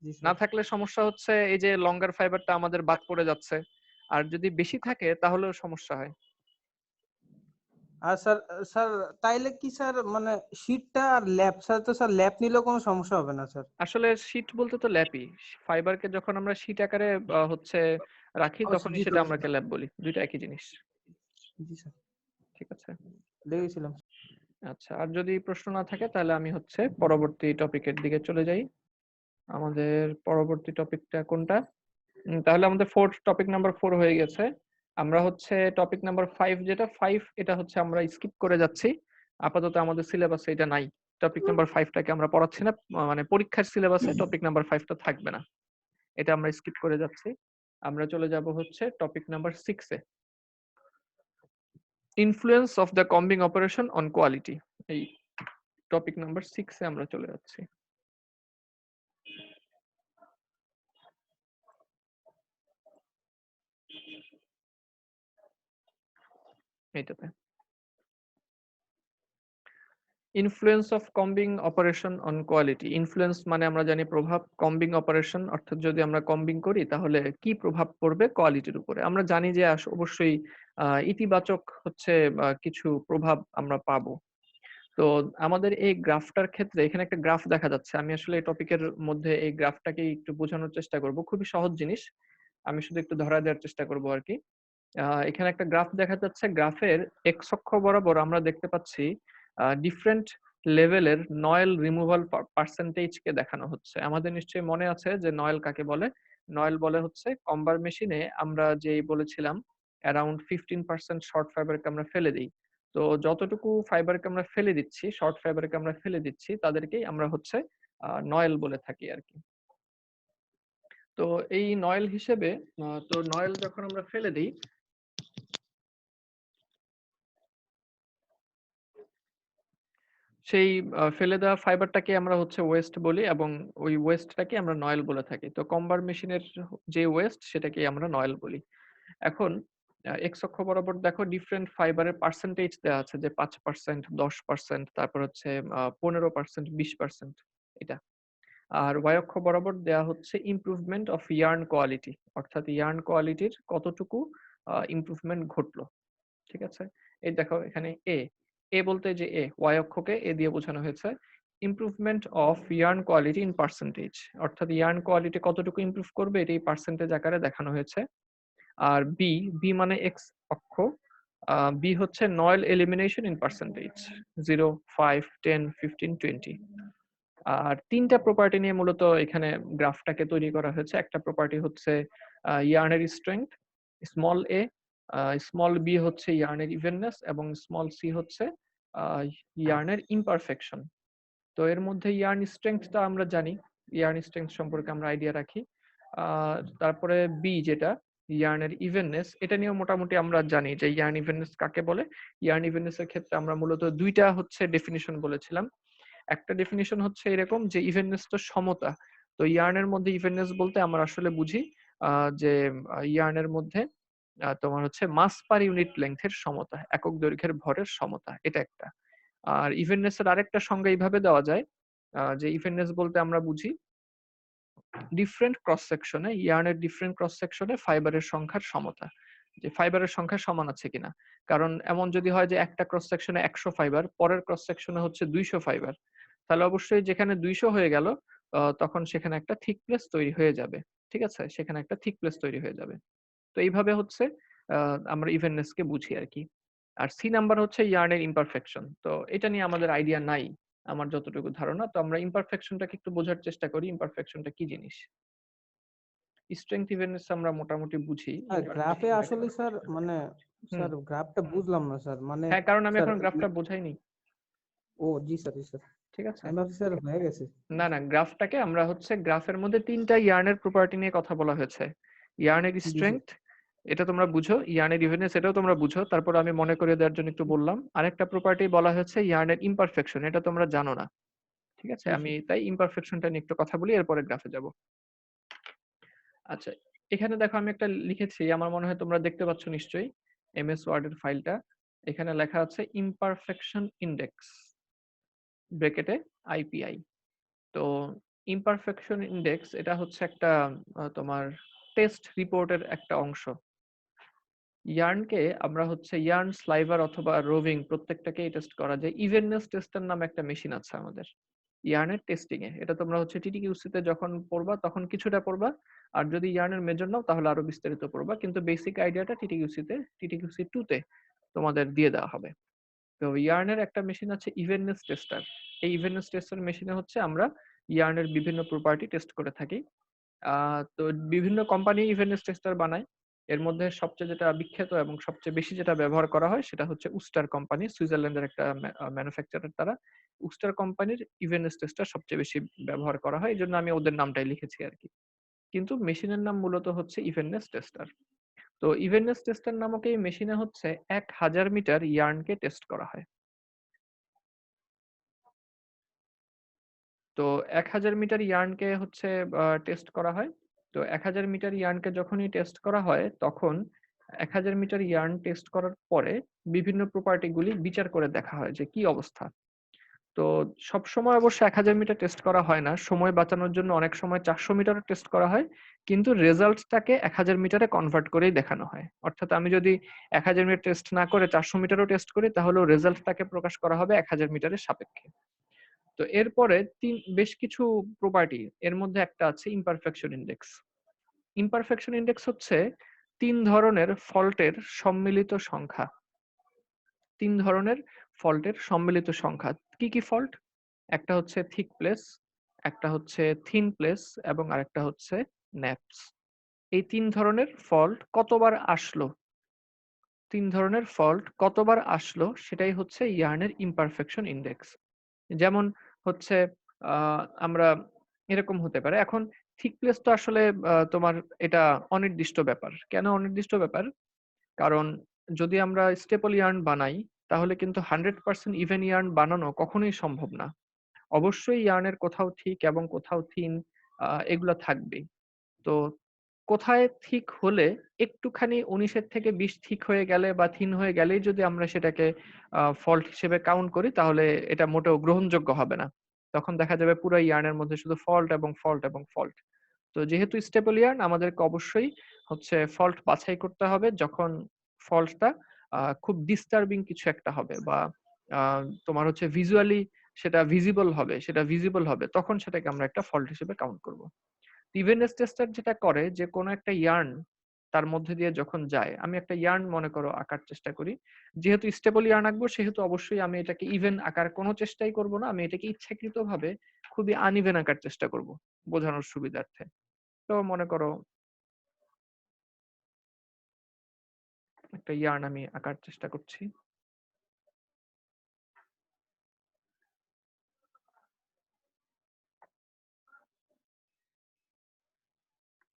জি না স্যার। থাকলে সমস্যা হচ্ছে এই যে লঙ্গার ফাইবারটা আমাদের বাদ পড়ে যাচ্ছে, আর যদি বেশি থাকে তাহলেও সমস্যা হয়। আর স্যার, স্যার তাইলে কি স্যার মানে শীটটা আর ল্যাব, স্যার তো স্যার ল্যাব নিলেও কোনো সমস্যা হবে না স্যার? আসলে শীট বলতে তো ল্যাপই, ফাইবারকে যখন আমরা শীট আকারে হচ্ছে রাখি অবশ্যই, তখনই জি সেটা স্যার। আমরা ল্যাব বলি, দুইটা একই জিনিস। জি স্যার, ঠিক আছে, লেগেছিলাম। আচ্ছা, আর যদি প্রশ্ন না থাকে তাহলে আমি হচ্ছে পরবর্তী টপিকের দিকে চলে যাই। আমাদের পরবর্তী টপিকটা কোনটা? তাহলে আমাদের টপিক নাম্বার 4 হয়ে গেছে। আমরা হচ্ছে টপিক নাম্বার 5, যেটা 5 এটা হচ্ছে আমরা স্কিপ করে যাচ্ছি। আপাতত আমাদের সিলেবাসে এটা নাই। টপিক নাম্বার 5টাকে আমরা পড়াচ্ছি না, মানে পরীক্ষার সিলেবাসে টপিক নাম্বার 5টা থাকবে না, এটা আমরা স্কিপ করে যাচ্ছি। আমরা চলে যাব হচ্ছে topic number 6 A, influence of the combing operation on quality. এই টপিক নাম্বার 6 এ আমরা চলে যাচ্ছি। এইটাতে influence of combing operation on quality. Influence মানে আমরা জানি প্রভাব, কম্বিং অপারেশন অর্থাৎ যদি আমরা কম্বিং করি তাহলে কি প্রভাব পড়বে কোয়ালিটির উপরে। আমরা জানি যে অবশ্যই ইতিবাচক হচ্ছে কিছু প্রভাব আমরা পাবো। তো আমাদের এই গ্রাফটার ক্ষেত্রে এখানে একটা গ্রাফ দেখা যাচ্ছে, আমি আসলে এই টপিকের মধ্যে এই গ্রাফটাকে একটু বোঝানোর চেষ্টা করব, খুবই সহজ জিনিস, আমি শুধু একটু ধরা দেওয়ার চেষ্টা করব আর কি। এখানে একটা গ্রাফ দেখা যাচ্ছে, গ্রাফের এক্স অক্ষ বরাবর আমরা দেখতে পাচ্ছি ডিফারেন্ট লেভেলের নয়েল রিমুভাল পার্সেন্টেজ কে দেখানো হচ্ছে। আমাদের নিশ্চয়ই মনে আছে যে নয়েল কাকে বলে। নয়েল বলে হচ্ছে কম্বার মেশিনে আমরা যেই বলেছিলাম অ্যারাউন্ড 15% শর্ট ফাইবারকে আমরা ফেলে দিই। তো যতটুকু ফাইবারকে আমরা ফেলে দিচ্ছি, শর্ট ফাইবারকে আমরা ফেলে দিচ্ছি, তাদেরকেই আমরা হচ্ছে নয়েল বলে থাকি আর কি। তো এই নয়েল হিসেবে তো নয়েল যখন আমরা ফেলে দিই, সেই ফেলে দেওয়া ফাইবারটাকে আমরা হচ্ছে ওয়েস্ট বলি, এবং ওই ওয়েস্টটাকে আমরা নয়েল বলে থাকি। তো কম্বার মেশিনের যে ওয়েস্ট সেটাকে আমরা নয়েল বলি। এখন এক্স অক্ষ বরাবর দেখো ডিফারেন্ট ফাইবারের পার্সেন্টেজ দেওয়া আছে, যে 5%, 10%, তারপর হচ্ছে 15%, 20%, এটা। আর ওয়াই অক্ষ বরাবর দেওয়া হচ্ছে ইমপ্রুভমেন্ট অফ ইয়ার্ন কোয়ালিটি, অর্থাৎ ইয়ার্ন কোয়ালিটির কতটুকু ইমপ্রুভমেন্ট ঘটলো। ঠিক আছে, এই দেখো এখানে এ, এ বলতে যে এ, ওয়াই অক্ষকে এ দিয়ে বোঝানো হয়েছে improvement of yarn quality in percentage, অর্থাৎ ইয়ার্ন কোয়ালিটি কতটুকু ইমপ্রুভ করবে এটাই পার্সেন্টেজ আকারে দেখানো হয়েছে। আর বি, বি মানে এক্স অক্ষ, বি হচ্ছে নয়েল এলিমিনেশন ইন পার্সেন্টেজ, 0, 5, 10, 15, 20। আর তিনটা প্রপার্টি নিয়ে মূলত এখানে গ্রাফটাকে তৈরি করা হয়েছে। একটা প্রপার্টি হচ্ছে ইয়ার্নের স্ট্রেংথ, স্মল এ, স্মল বি হচ্ছে ইয়ার্নের ইভেননেস, এবং স্মল সি হচ্ছে ইয়ার্নের ইমপারফেকশন। তো এর মধ্যে ইয়ার্ন স্ট্রেংথটা আমরা জানি, ইয়ার্ন স্ট্রেংথ সম্পর্কে আমরা আইডিয়া রাখি। তারপরে বি যেটা ইয়ার্নের ইভেননেস, এটা নিয়ে মোটামুটি আমরা জানি যে ইয়ার্ন ইভেননেস কাকে বলে। ইয়ার্ন ইভেননেস এর ক্ষেত্রে আমরা মূলত দুইটা হচ্ছে ডেফিনিশন বলেছিলাম। একটা ডেফিনিশন হচ্ছে এরকম যে ইভেননেস তো সমতা। তো ইয়ার্নের মধ্যে ইভেননেস বলতে আমরা আসলে বুঝি যে ইয়ার্নের মধ্যে তোমার হচ্ছে মাস পার ইউনিট লেংথের সমতা, একক দৈর্ঘ্যের ভরের সমতা, এটা একটা। আর ইভেননেস এর আরেকটা সংজ্ঞা এইভাবে দেওয়া যায় যে ইভেননেস বলতে আমরা বুঝি ডিফারেন্ট ক্রস সেকশনে, ইয়ার্নের ডিফারেন্ট ক্রস সেকশনে ফাইবারের সংখ্যার সমতা, যে ফাইবারের সংখ্যা সমান আছে কিনা। কারণ এমন যদি হয় যে একটা ক্রস সেকশনে 100 ফাইবার, পরের ক্রস সেকশনে হচ্ছে 200 ফাইবার, তাহলে অবশ্যই যেখানে 200 হয়ে গেল তখন সেখানে একটা থিক প্লেস তৈরি হয়ে যাবে। ঠিক আছে, সেখানে একটা থিক প্লেস তৈরি হয়ে যাবে। তো এইভাবে হচ্ছে আমরা ইভেননেস কে বুঝি আর কি। আর সি নাম্বার হচ্ছে ইয়ার্নের ইমপারফেকশন। তো এটা নিয়ে আমাদের আইডিয়া নাই, আমার যতটুকু ধারণা। তো আমরা ইমপারফেকশনটাকে একটু বোঝার চেষ্টা করি, ইমপারফেকশনটা কি জিনিস। স্ট্রেংথ ইভেননেস আমরা মোটামুটি বুঝি। আর গ্রাফে আসলে স্যার মানে হুম। স্যার গ্রাফটা বুঝলাম না স্যার, মানে হ্যাঁ, কারণ আমি স্যার এখন গ্রাফটা বোঝাইনি। ও জি স্যার, জি স্যার, ঠিক আছে, আমি ভাবছি স্যার হয়ে গেছে। না না, গ্রাফটাকে আমরা হচ্ছে গ্রাফের মধ্যে তিনটা ইয়ার্নের প্রপার্টি নিয়ে কথা বলা হয়েছে। ইয়ার্নের জি স্যার। স্ট্রেংথ, এটা তোমরা বুঝো, ইয়ার্নের ইভেননেস এটাও তোমরা বুঝো, তারপর আমি মনে করিয়ে দেওয়ার জন্য একটু বললাম। আরেকটা প্রপার্টি বলা হয়েছে ইয়ার্নের ইমপারফেকশন, এটা তোমরা জানো না। ঠিক আছে, জি আমি স্যার। তাই ইমপারফেকশনটা নিয়ে একটু কথা বলি, এরপরে গ্রাফে যাব। আচ্ছা, এখানে দেখো আমি একটা লিখেছি, আমার মনে হয় তোমরা দেখতে পাচ্ছ নিশ্চয়ই এমএস ওয়ার্ড এর ফাইলটা। এখানে লেখা আছে ইমপারফেকশন ইন্ডেক্স, ব্র্যাকেটে আইপিআই। তো ইমপারফেকশন ইন্ডেক্স এটা হচ্ছে একটা তোমার টেস্ট রিপোর্টের একটা অংশ। ইয়ার্নকে আমরা হচ্ছে ইয়ার্ন স্লাইভার অথবা রোভিং প্রত্যেকটাকেই টেস্ট করা যায়। ইভেননেস টেস্টার নামে একটা মেশিন আছে আমাদের ইয়ার্নের টেস্টিং এ। এটা তোমরা হচ্ছে টিটিকিউসি তে যখন পড়বা তখন কিছুটা পড়বা, আর যদি ইয়ার্নের মেজর নাও তাহলে আরো বিস্তারিত পড়বা। কিন্তু বেসিক আইডিয়াটা টিটিকিউসি 2 তে তোমাদের দিয়ে দেওয়া হবে। তো ইয়ার্নের একটা মেশিন আছে ইভেননেস টেস্টার। এই ইভেননেস টেস্টার মেশিনে হচ্ছে আমরা ইয়ার্নের বিভিন্ন প্রপার্টি টেস্ট করে থাকি। তো বিভিন্ন কোম্পানি ইভেননেস টেস্টার বানায়। এর মধ্যে সবচেয়ে যেটা বিখ্যাত এবং সবচেয়ে বেশি যেটা ব্যবহার করা হয় সেটা হচ্ছে উস্টার কোম্পানি, সুইজারল্যান্ডের একটা ম্যানুফ্যাকচারার তারা। উস্টার কোম্পানির ইভেননেস টেস্টার সবচেয়ে বেশি ব্যবহার করা হয়, এই জন্য আমি ওদের নামটাই লিখেছি আর কি। কিন্তু মেশিনের নাম মূলত হচ্ছে ইভেননেস টেস্টার। তো ইভেননেস টেস্টার নামক এই মেশিনে হচ্ছে 1000 মিটার ইয়ার্নকে টেস্ট করা হয়। তো 1000 মিটার ইয়ার্নকে হচ্ছে টেস্ট করা হয়। তো 1000 মিটার ইয়ার্নকে যখনই টেস্ট করা হয় তখন 1000 মিটার ইয়ার্ন টেস্ট করার পরে বিভিন্ন প্রপার্টি গুলি বিচার করে দেখা হয় যে কি অবস্থা। তো সব সময় অবশ্য 1000 মিটার টেস্ট করা হয় না, সময় বাঁচানোর জন্য অনেক সময় 400 মিটারও টেস্ট করা হয়, কিন্তু রেজাল্টটাকে 1000 মিটারে কনভার্ট করেই দেখানো হয়। অর্থাৎ আমি যদি 1000 মিটার টেস্ট না করে 400 মিটারও টেস্ট করি তাহলেও রেজাল্টটাকে প্রকাশ করা হবে 1000 মিটারের সাপেক্ষে। তো এরপরে বেশ কিছু প্রপার্টি, এর মধ্যে একটা আছে ইমপারফেকশন ইন্ডেক্স। ইমপারফেকশন ইন্ডেক্স হচ্ছে 3 ধরনের ফল্টের সম্মিলিত সংখ্যা। 3 ধরনের ফল্টের সম্মিলিত সংখ্যা। কি কি ফল্ট? একটা হচ্ছে থিক প্লেস, একটা হচ্ছে থিন প্লেস, এবং আরেকটা হচ্ছে ন্যাপস। এই 3 ধরনের ফল্ট কতবার আসলো, 3 ধরনের ফল্ট কতবার আসলো সেটাই হচ্ছে ইয়ার্নের ইমপারফেকশন ইন্ডেক্স। যেমন হচ্ছে আমরা এরকম হতে পারে। এখন থিক প্লেস তো আসলে তোমার এটা অনির্দিষ্ট ব্যাপার। কেন অনির্দিষ্ট ব্যাপার? কারণ যদি আমরা স্টেপল ইয়ার্ন বানাই তাহলে কিন্তু 100% ইভেন ইয়ার্ন বানানো কখনোই সম্ভব না। অবশ্যই ইয়ার্নের কোথাও থিক এবং কোথাও থিন এগুলা থাকবেই। তো কোথায় ঠিক হলে একটুখানি 19 থেকে 20 ঠিক হয়ে গেলে বা থিন হয়ে গেলেই যদি আমরা সেটাকে ফল্ট হিসেবে কাউন্ট করি তাহলে এটা মোটেও গ্রহণযোগ্য হবে না। তখন দেখা যাবে পুরো ইয়ার্নের মধ্যে শুধু ফল্ট এবং ফল্ট এবং ফল্ট। তো যেহেতু স্টেবল ইয়ার্ন আমাদেরকে অবশ্যই হচ্ছে ফল্ট বাছাই করতে হবে যখন ফল্টটা খুব ডিস্টার্বিং কিছু একটা হবে, বা তোমার হচ্ছে ভিজুয়ালি সেটা ভিজিবল হবে তখন সেটাকে আমরা একটা ফল্ট হিসেবে কাউন্ট করব। ইভেননেস টেস্টার যেটা করে যে কোনো একটা ইয়ার্ন তার মধ্যে দিয়ে যখন যায়, আমি একটা ইয়ার্ন মনে করো আঁকার চেষ্টা করি। যেহেতু স্টেবল ইয়ার্ন আঁকবো সেহেতু অবশ্যই আমি এটাকে ইভেন আঁকার কোনো চেষ্টাই করব না। আমি এটাকে ইচ্ছাকৃতভাবে খুবই আনইভেন আঁকার চেষ্টা করব বোঝানোর সুবিধার্থে। তো মনে করো একটা ইয়ার্ন আমি আঁকার চেষ্টা করছি।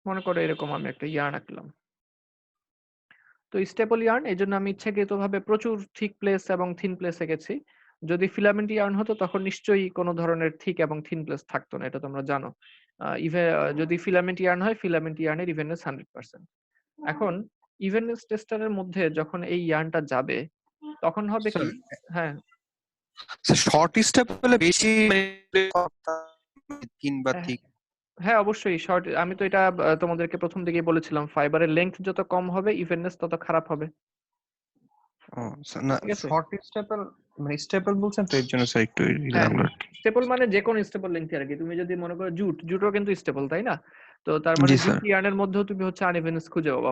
মনে করো এরকম আমি একটা ইয়ার্ন আঁকলাম। তো স্টেপল ইয়ার্ন এজন্য আমি ইচ্ছাকৃতভাবে প্রচুর থিক প্লেস এবং থিন প্লেস এঁকেছি। যদি ফিলামেন্ট ইয়ার্ন হতো তখন নিশ্চয়ই কোনো ধরনের থিক এবং থিন প্লেস থাকতো না, এটা তোমরা জানো। যদি ফিলামেন্ট ইয়ার্ন হয়, ফিলামেন্ট ইয়ার্নের ইভেননেস 100%। এখন ইভেননেস টেস্টারের মধ্যে যখন এই ইয়ার্নটা যাবে তখন হবে কি, হ্যাঁ শর্ট স্টেপ হলে বেশি থিন বা হ্যাঁ, থিক। হ্যাঁ অবশ্যই শর্ট। আমি তো এটা তোমাদেরকে প্রথম দিকেই বলেছিলাম, ফাইবারের লেংথ যত কম হবে ইভেননেস তত খারাপ হবে। না, ঠিক আছে, শর্ট স্টেপল মানে স্টেপল বলছেন তো এর জন্য স্যার একটু হ্যাঁ জানলাম। স্টেপল মানে যে কোনো স্টেপল লেংথ আর কি। তুমি যদি মনে করো জুটও কিন্তু স্টেপল, তাই না? তো তার মানে জি জুট স্যার। ইয়ার্নের মধ্যেও তুমি হচ্ছে আনইভেনেস খুঁজে পাবা।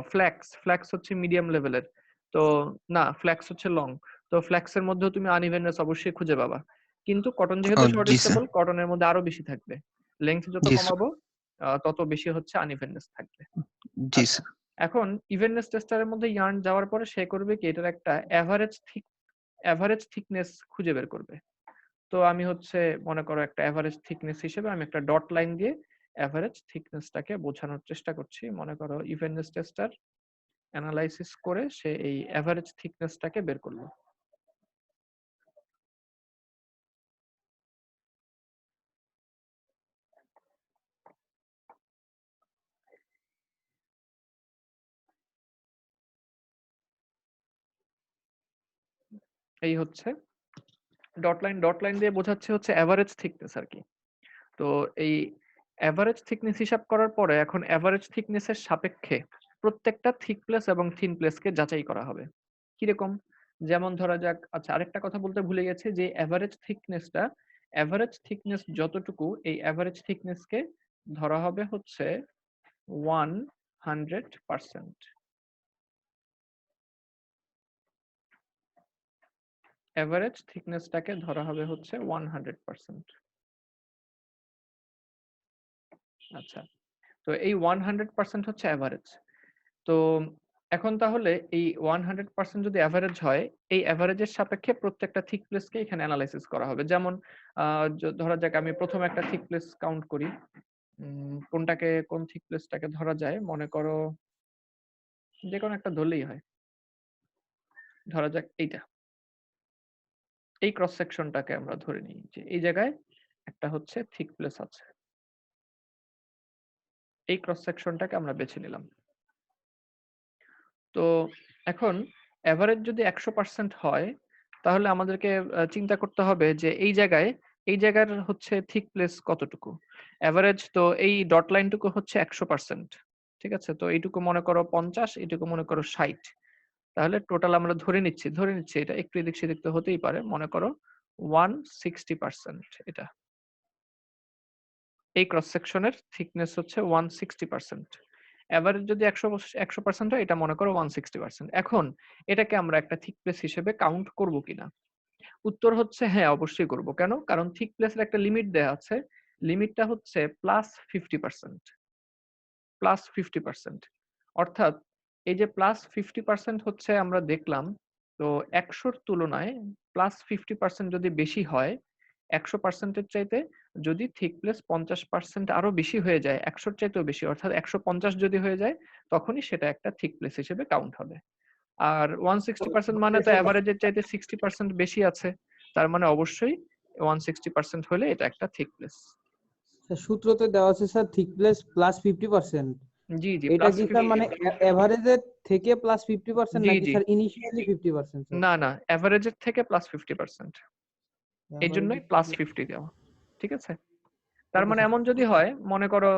ফ্ল্যাক্স হচ্ছে মিডিয়াম লেভেলের, তো না ফ্ল্যাক্স হচ্ছে লং, তো ফ্ল্যাক্সের মধ্যেও তুমি আনইভেনেস অবশ্যই খুঁজে পাবা। কিন্তু কটন যেহেতু শর্ট জি স্যার। স্টেপল, কটনের মধ্যে আরো বেশি থাকবে। লেংথ যত জি স্যার। কমাবো তত বেশি হচ্ছে আনইভেনেস থাকবে। জি আচ্ছা, স্যার। এখন ইভেননেস টেস্টারের মধ্যে ইয়ার্ন যাওয়ার পরে সে করবে কি, এটার একটা এভারেজ থিকনেস খুঁজে বের করবে। তো আমি হচ্ছে মনে করো একটা এভারেজ থিকনেস হিসেবে আমি একটা ডট লাইন দিয়ে এভারেজ থিকনেসটাকে বোঝানোর চেষ্টা করছি। মনে করো ইভেননেস টেস্টার অ্যানালাইসিস করে সে এই এভারেজ থিকনেসটাকে বের করলো। এই হচ্ছে ডট লাইন দিয়ে বোঝাচ্ছে হচ্ছে এভারেজ থিকনেস আর কি। তো এই এভারেজ থিকনেস হিসাব করার পরে এখন এভারেজ থিকনেসের সাপেক্ষে প্রত্যেকটা থিক প্লেস এবং থিন প্লেসকে যাচাই করা হবে। কিরকম? যেমন ধরা যাক, আচ্ছা আরেকটা কথা বলতে ভুলে গেছি যে এভারেজ থিকনেস যতটুকু, এই এভারেজ থিকনেসকে ধরা হবে হচ্ছে 100%। এভারেজ থিকনেসটাকে ধরা হবে হচ্ছে 100%। আচ্ছা, তো এই 100% হচ্ছে এভারেজ। তো এখন তাহলে এই 100% যদি এভারেজ হয়, এই এভারেজের সাপেক্ষে প্রত্যেকটা থিক প্লেসকে এখানে অ্যানালাইসিস করা হবে। যেমন ধরা যাক আমি প্রথমে একটা থিক প্লেস কাউন্ট করি। কোন থিক প্লেসটাকে ধরা যায়, মনে করো যে কোনো একটা ধরলেই হয়। ধরা যাক এইটা, এই ক্রস সেকশনটাকে আমরা ধরে নিই যে এই জায়গায় একটা হচ্ছে থিক প্লেস আছে। এই ক্রস সেকশনটাকে আমরা বেছে নিলাম। তো এখন এভারেজ যদি 100% হয় তাহলে আমাদেরকে চিন্তা করতে হবে যে এই জায়গার হচ্ছে থিক প্লেস কতটুকু। এভারেজ তো এই ডট লাইনটুকু হচ্ছে 100%, ঠিক আছে? তো এইটুকু মনে করো 50, এইটুকু মনে করো 60। তাহলে টোটাল আমরা ধরে নিচ্ছি এটা একটু এদিক সেদিক তো হতেই পারে, মনে করো 160% এটা। এই ক্রস সেকশনের থিকনেস হচ্ছে 160%। এভারেজ যদি 100% হয়, এটা মনে করো 160%। এখন এটাকে আমরা একটা থিক প্লেস হিসেবে কাউন্ট করব কিনা? উত্তর হচ্ছে হ্যাঁ, অবশ্যই করব। কেন? কারণ থিক প্লেসের একটা লিমিট দেয়া আছে। লিমিটটা হচ্ছে +50%। +50%। অর্থাৎ এই যে +50% হচ্ছে আমরা দেখলাম, তো 100 র তুলনায় +50% যদি বেশি হয়, 100% এর চাইতে যদি থিকনেস 50% আরো বেশি হয়ে যায়, 100 র চাইতেও বেশি অর্থাৎ 150 যদি হয়ে যায়, তখনই সেটা একটা থিক প্লেস হিসেবে কাউন্ট হবে। আর 160% মানে তো এভারেজের চাইতে 60% বেশি আছে। তার মানে অবশ্যই 160% হলে এটা একটা থিক প্লেস। স্যার সূত্রতে দেওয়া আছে স্যার থিকনেস +50%। জি, জি, এটা কি স্যার মানে 50 এভারেজের থেকে +50% জি, নাকি জি। Sir initially 50% sir? না, না, এভারেজের থেকে +50%। এইজন্যই +50 দেওয়া। ঠিক আছে? তার ওকে মানে স্যার। এমন যদি হয়, মনে করো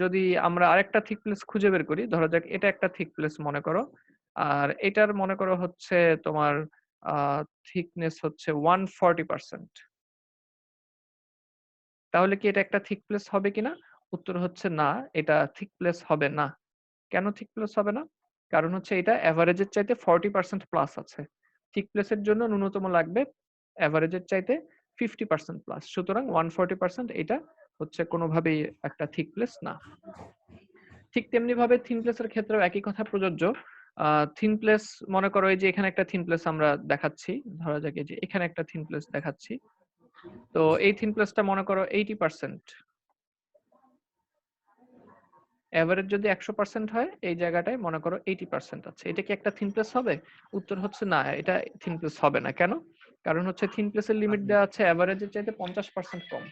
যদি আমরা আরেকটা থিক প্লেস খুঁজে বের করি, ধরা যাক এটা একটা থিক প্লেস মনে করো। আর এটার মনে করো হচ্ছে তোমার আ থিকনেস হচ্ছে 140%। তাহলে কি এটা একটা থিক প্লেস হবে কিনা? উত্তর হচ্ছে না, এটা থিক প্লেস হবে না। কেন থিক প্লেস হবে না? কারণ হচ্ছে এটা এভারেজের চাইতে 40% প্লাস আছে। থিকনেসের জন্য ন্যূনতম লাগবে এভারেজের চাইতে 50% প্লাস। সুতরাং 140% এটা হচ্ছে কোনোভাবেই একটা থিকনেস না। ঠিক তেমনি ভাবে থিন প্লেসের ক্ষেত্রেও একই কথা প্রযোজ্য। থিন প্লেস মনে করো এই যে এখানে একটা থিন প্লেস আমরা দেখাচ্ছি। ধরা যাক এই যে এখানে একটা থিন প্লেস দেখাচ্ছি। তো এই থিন প্লেসটা মনে করো 80%। এভারেজ যদি 100% হয় এই জায়গাটায় মনে করো 80% আছে। এটা কি একটা থিন প্লেস হবে? উত্তর হচ্ছে না, এটা থিন প্লেস হবে না। কেন? কারণ হচ্ছে থিন প্লেসের লিমিট দেওয়া আছে এভারেজের চাইতে 50% কম।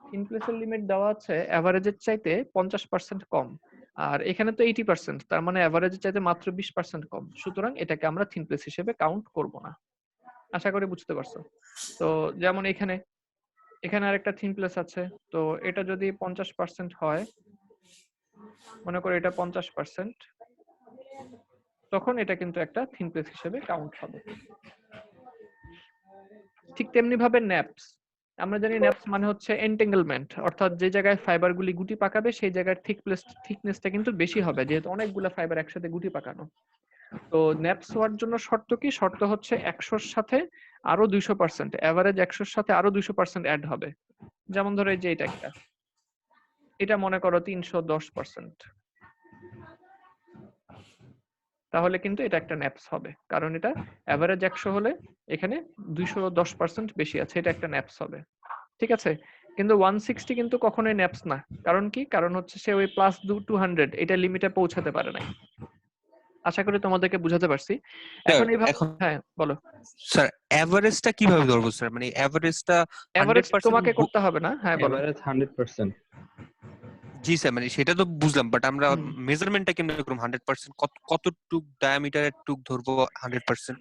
থিন প্লেসের লিমিট দেওয়া আছে এভারেজের চাইতে 50% কম। আর এখানে তো 80%, তার মানে এভারেজের চাইতে মাত্র 20% কম। সুতরাং এটাকে আমরা থিন প্লেস হিসেবে কাউন্ট করব না। আশা করি বুঝতে পারছো। তো যেমন এখানে আরেকটা থিন প্লেস আছে। তো এটা যদি 50% হয়, মনে করো এটা 50%, তখন এটা কিন্তু একটা থিন প্লেস হিসেবে কাউন্ট হবে। ঠিক তেমনি ভাবে ন্যাপস। আমরা জানি ন্যাপস মানে হচ্ছে এন্টেঙ্গলমেন্ট, অর্থাৎ যে জায়গায় ফাইবারগুলি গুটি পাকাবে সেই জায়গার থিকনেসটা কিন্তু বেশি হবে, যেহেতু অনেকগুলো ফাইবার একসাথে গুটি পাকানো। তো ন্যাপস হওয়ার জন্য শর্ত কি? শর্ত হচ্ছে 100-র সাথে আরো 200%, এভারেজ 100-র সাথে আরো 200% অ্যাড হবে। যেমন ধরো এই যে এটা মনে করো 310%, তাহলে কিন্তু এটা একটা ন্যাপস হবে, কারণ এটা এভারেজ 100 হলে এখানে 210% বেশি আছে, এটা একটা ন্যাপস হবে। ঠিক আছে? কিন্তু 160 কিন্তু কখনোই ন্যাপস না। কারণ কি? কারণ হচ্ছে সে ওই প্লাস 200 এটা লিমিটে পৌঁছাতে পারে নাই। আশা করি তোমাদেরকে বুঝাতে পারছি। এখন এইভাবে এখন হ্যাঁ বলো। স্যার এভারেজটা কিভাবে ধরবো স্যার? মানে এভারেজটা এভারেজ 100% তোমাকে করতে হবে না। হ্যাঁ বলো। এভারেজ 100%। জি স্যার, মানে সেটা তো বুঝলাম, বাট আমরা হুম। মেজারমেন্টটা কেমনে করব? 100% কতটুক ডায়ামিটারের টুক ধরবো 100%?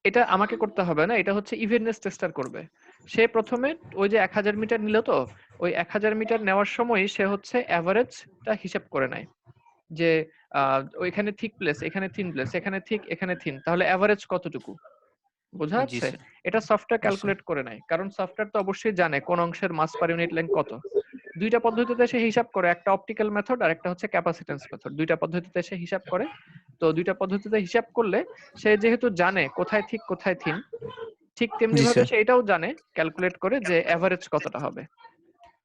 এটা আমাকে করতে হবে না, এটা হচ্ছে ইভেননেস টেস্টার করবে। সে প্রথমে ওই যে 1000 মিটার নিল, তো ওই 1000 মিটার নেওয়ার সময় সে হচ্ছে এভারেজটা হিসাব করে নেয় যে ওইখানে থিক প্লেস, এখানে থিন প্লেস, এখানে থিক, এখানে থিন, তাহলে এভারেজ কতটুকু বোঝা জি যাচ্ছে? স্যার। এটা সফটওয়্যার জি, ক্যালকুলেট করে নেয়, কারণ সফটওয়্যার তো অবশ্যই জানে কোন অংশের মাস পার ইউনিট লেন্থ কত। দুইটা পদ্ধতিতে সে হিসাব করে, একটা অপটিক্যাল মেথড আর একটা হচ্ছে ক্যাপাসিট্যান্স মেথড। দুইটা পদ্ধতিতে সে হিসাব করে। তো দুইটা পদ্ধতিতে হিসাব করলে সে যেহেতু জানে কোথায় থিক কোথায় থিন, ঠিক তেমনি জি ভাবে স্যার। সে এটাও জানে ক্যালকুলেট করে যে এভারেজ কতটা হবে।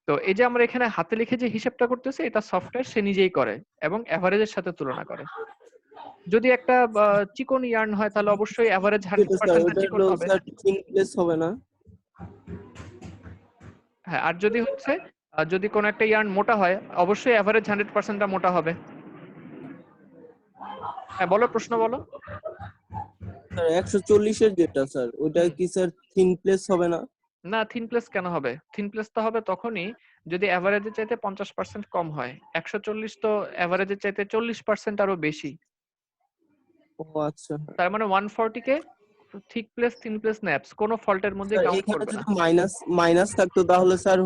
তো এই যে আমরা এখানে হাতে লিখে যে হিসাবটা করতেছি, এটা সফটওয়্যার সে নিজেই করে এবং এভারেজের সাথে তুলনা করে। যদি একটা চিকন ইয়ার্ন হয় তাহলে অবশ্যই এভারেজ যেটা স্যার 100% ওটা চিকন হলো হবে। স্যার থিন প্লেস হবে না? হ্যাঁ, আর যদি হচ্ছে যদি কোনো একটা ইয়ার্ন মোটা হয়, অবশ্যই এভারেজ 100%টা মোটা হবে। হ্যাঁ বলো, প্রশ্ন বলো। স্যার 140 এর যেটা স্যার ওটা হুম। কি স্যার থিন প্লেস হবে না? না, থিন প্লেস কেন হবে? থিন প্লেস তো হবে তখনই যদি এভারেজের চাইতে 50% কম হয়। 140 তো এভারেজের চাইতে 40% আরো বেশি। ও আচ্ছা। তার মানে 140 কে thick place, thin place, nappes কোনো ফল্টের মধ্যে স্যার কাউন্ট এখানে করবে না। যদি মাইনাস মাইনাস থাকতো তাহলে স্যার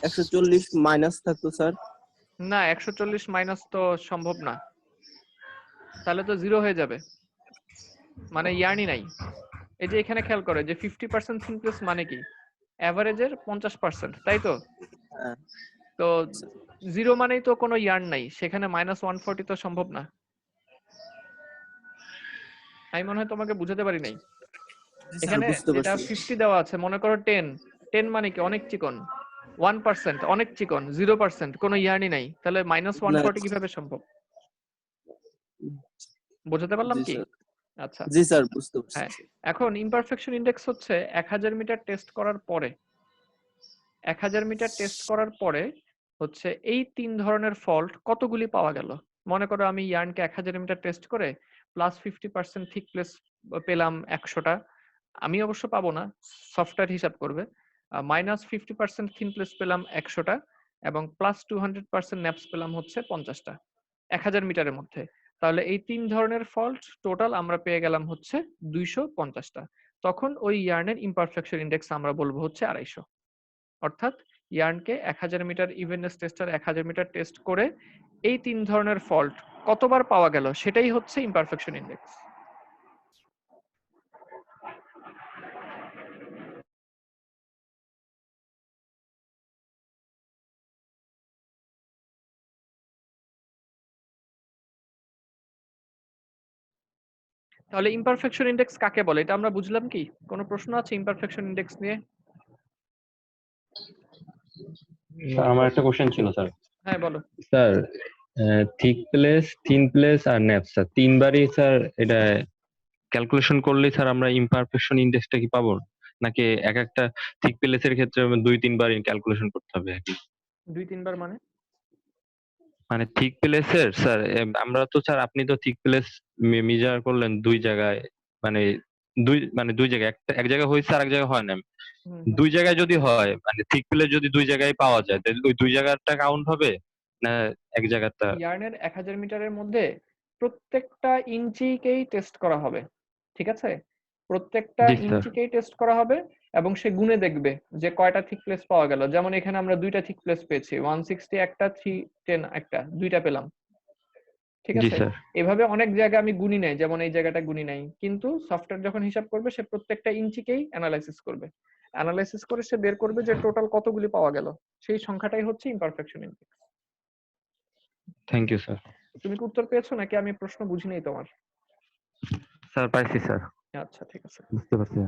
140 মাইনাস থাকতো স্যার। না, 140 মাইনাস তো সম্ভব না, তাহলে তো জিরো হয়ে যাবে, মানে ইয়ার্নই নাই। এই যে এখানে খেয়াল করে যে 50% থিন প্লেস মানে কি? এভারেজের 50%, তাই তো? হ্যাঁ। তো জিরো মানেই তো কোনো ইয়ার্ন নাই, সেখানে -140 তো সম্ভব না। আমি মনে হয় তোমাকে বুঝাতে পারি নাই। জি স্যার এখানে বুঝতে যেটা পারছি। 50 দেওয়া আছে, মনে করো 10 মানে কি? অনেক চিকন। 1% অনেক চিকন, 0% কোনো ইয়ার্নই নাই, তাহলে না, -140 কিভাবে সম্ভব? বোঝাতে পারলাম জি কি? স্যার। আচ্ছা। জি স্যার বুঝতে পারছি। হ্যাঁ, এখন ইমপারফেকশন ইনডেক্স হচ্ছে 1000 মিটার টেস্ট করার পরে, 1000 মিটার টেস্ট করার পরে হচ্ছে এই তিন ধরনের ফল্ট কতগুলি পাওয়া গেল। মনে করো আমি ইয়ার্নকে 1000 মিটার টেস্ট করে +50% থিক প্লেস পেলাম 100টা। আমি অবশ্য পাবো না, সফটওয়্যার হিসাব করবে। -50% থিন প্লেস পেলাম 100টা এবং +200% ন্যাপস পেলাম হচ্ছে 50টা 1000 মিটারের মধ্যে। তাহলে এই তিন ধরনের ফল্ট টোটাল আমরা পেয়ে গেলাম হচ্ছে 250টা। তখন ওই ইয়ার্নের ইমপারফেকশন ইনডেক্স আমরা বলবো হচ্ছে 250। অর্থাৎ ইয়ার্নকে 1000 meter evenness tester 1000 meter test করে এই তিন ধরনের ফল্ট কতবার পাওয়া গেল সেটাই হচ্ছে ইমপারফেকশন ইনডেক্স। তাহলে ইমপারফেকশন ইনডেক্স কাকে বলে এটা আমরা বুঝলাম কি? কোনো প্রশ্ন আছে ইমপারফেকশন ইনডেক্স নিয়ে? স্যার আমার একটা কোশ্চেন ছিল স্যার। হ্যাঁ বলো। Sir thick place, thin place আর ন্যাপ স্যার তিনবারই স্যার এটা ক্যালকুলেশন করলেই স্যার আমরা ইমপারফেকশন ইন্ডেক্সটা কি পাবো, নাকি এক একটা থিক প্লেসের ক্ষেত্রে 2-3 বার ক্যালকুলেশন করতে হবে আর কি? 2-3 বার মানে? মানে থিক প্লেসের স্যার আমরা তো স্যার, আপনি তো থিক প্লেস মেজার করলেন দুই জায়গায়, মানে দুই জায়গায়, এক জায়গায় হয়েছে আর এক জায়গায় হয় না। হুম, দুই জায়গায় যদি হয়, মানে থিক প্লেস যদি দুই জায়গায় পাওয়া যায়, তাহলে ওই দুই জায়গাটা কাউন্ট হবে না এক জায়গাটা? ইয়ার্নের 1000 মিটারের মধ্যে প্রত্যেকটা ইঞ্চিকেই টেস্ট করা হবে, ঠিক আছে? প্রত্যেকটা জি স্যার। ইঞ্চিকেই টেস্ট করা হবে এবং সে গুণে দেখবে যে কয়টা থিক প্লেস পাওয়া গেল। যেমন এখানে আমরা 2টা থিক প্লেস পেয়েছি, 160 একটা, 310 একটা, 2টা পেলাম, ঠিক জি আছে? স্যার। এভাবে অনেক জায়গা আমি গুনি নাই, যেমন এই জায়গাটা গুনি নাই, কিন্তু সফটওয়্যার যখন হিসাব করবে সে প্রত্যেকটা ইঞ্চিকেই অ্যানালাইসিস করবে। অ্যানালাইসিস করে সে বের করবে যে টোটাল কতগুলি পাওয়া গেল, সেই সংখ্যাটাই হচ্ছে imperfection index. Thank you sir. তুমি কি উত্তর পেয়েছো নাকি আমি প্রশ্ন বুঝি নাই তোমার? স্যার পাইছি স্যার, আচ্ছা ঠিক আছে। বুঝতে পারছি।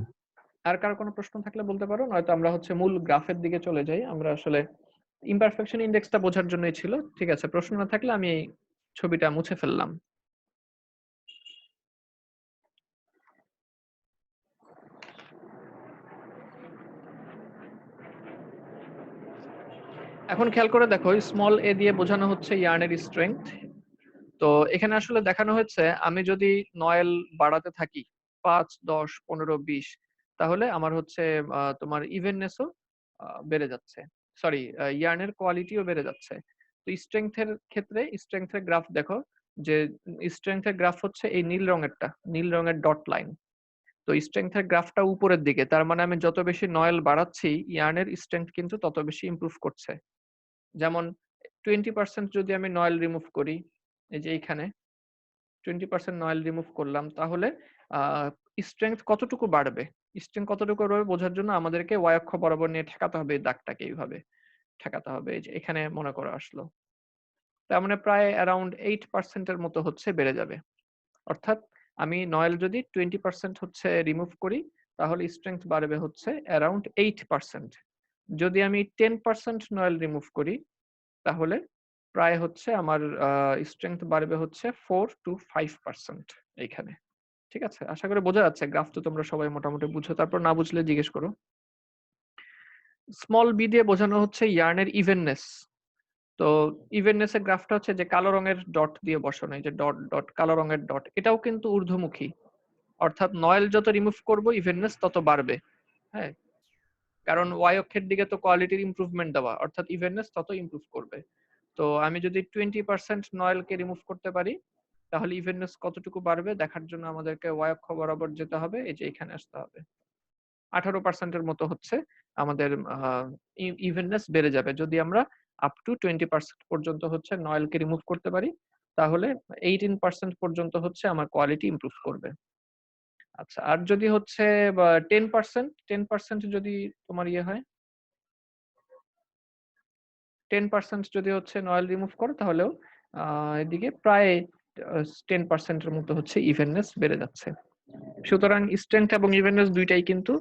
আর কারো কোনো প্রশ্ন থাকলে বলতে পারো, নয়তো আমরা হচ্ছে মূল গ্রাফের দিকে চলে যাই। আমরা আসলে ইমপারফেকশন ইনডেক্সটা বোঝার জন্যই ছিল। ঠিক আছে, প্রশ্ন না থাকলে আমি এই ছবিটা মুছে ফেললাম। এখন খেয়াল করে দেখো, স্মল এ দিয়ে বোঝানো হচ্ছে ইয়ার্নের স্ট্রেংথ। তো এখানে আসলে দেখানো হচ্ছে আমি যদি নয়েল বাড়াতে থাকি 5, 10, 15, 20, তাহলে আমার হচ্ছে তোমার ইভেননেসও বেড়ে যাচ্ছে, সরি ইয়ার্নের কোয়ালিটিও বেড়ে যাচ্ছে। তো স্ট্রেংথের ক্ষেত্রে স্ট্রেংথের গ্রাফ দেখো, যে স্ট্রেংথের গ্রাফ হচ্ছে এই নীল রঙেরটা, নীল রঙের ডট লাইন। তো স্ট্রেংথের গ্রাফটা উপরের দিকে, তার মানে আমি যত বেশি নয়েল বাড়াচ্ছি ইয়ার্নের স্ট্রেংথ কিন্তু তত বেশি ইমপ্রুভ করছে। যেমন 20% যদি আমি নয়েল রিমুভ করি, এই যে এইখানে 20% নয়েল রিমুভ করলাম, তাহলে স্ট্রেংথ কতটুকু বাড়বে, স্ট্রেংথ কতটুকু বাড়বে বোঝার জন্য আমাদেরকে ওয়াই অক্ষ বরাবর নিয়ে ঠেকাতে হবে, এই দাগটাকে এইভাবে ঠেকাতে হবে। এই যে এখানে মনে করো আসলো, তার মানে প্রায় অ্যারাউন্ড 8% এর মতো হচ্ছে বেড়ে যাবে। অর্থাৎ আমি নয়েল যদি 20% হচ্ছে রিমুভ করি, তাহলে স্ট্রেংথ বাড়বে হচ্ছে অ্যারাউন্ড 8%। যদি আমি 10% নয়েল রিমুভ করি, তাহলে প্রায় হচ্ছে আমার স্ট্রেংথ বাড়বে হচ্ছে 4 to 5% এইখানে। ঠিক আছে, আশা করি বোঝা যাচ্ছে। গ্রাফ তো তোমরা সবাই মোটামুটি বুঝো, তারপর না বুঝলে জিজ্ঞেস করো। স্মল বি দিয়ে বোঝানো হচ্ছে ইয়ার্নের ইভেননেস। তো ইভেননেস এর গ্রাফটা হচ্ছে যে কালো রঙের ডট দিয়ে বসানো, এই যে ডট ডট কালো রঙের ডট, এটাও কিন্তু ঊর্ধ্বমুখী। অর্থাৎ নয়েল যত রিমুভ করব ইভেননেস তত বাড়বে। হ্যাঁ, কারণ ওয়াই অক্ষের দিকে তো কোয়ালিটির ইমপ্রুভমেন্ট দেওয়া, অর্থাৎ ইভেননেস তত ইমপ্রুভ করবে। তো আমি যদি 20% নয়েলকে রিমুভ করতে পারি, তাহলে ইভেননেস কতটুকু বাড়বে দেখার জন্য আমাদেরকে ওয়াই অক্ষ বরাবর যেতে হবে, এই যে এখানে আসতে হবে। 18% এর মতো হচ্ছে আমাদের ইভেননেস বেড়ে যাবে যদি আমরা আপ টু 20% পর্যন্ত হচ্ছে নয়েলকে রিমুভ করতে পারি, তাহলে 18% পর্যন্ত হচ্ছে আমার কোয়ালিটি ইমপ্রুভ করবে। আচ্ছা, আর যদি হচ্ছে 10% যদি তোমার ইয়ে হয়, 10% যদি হচ্ছে নয়েল রিমুভ করে, তাহলেও এদিকে প্রায় 10% এর মতো হচ্ছে ইভেননেস বেড়ে যাচ্ছে। সুতরাং স্ট্রেংথ এবং ইভেননেস দুইটাই কিন্তু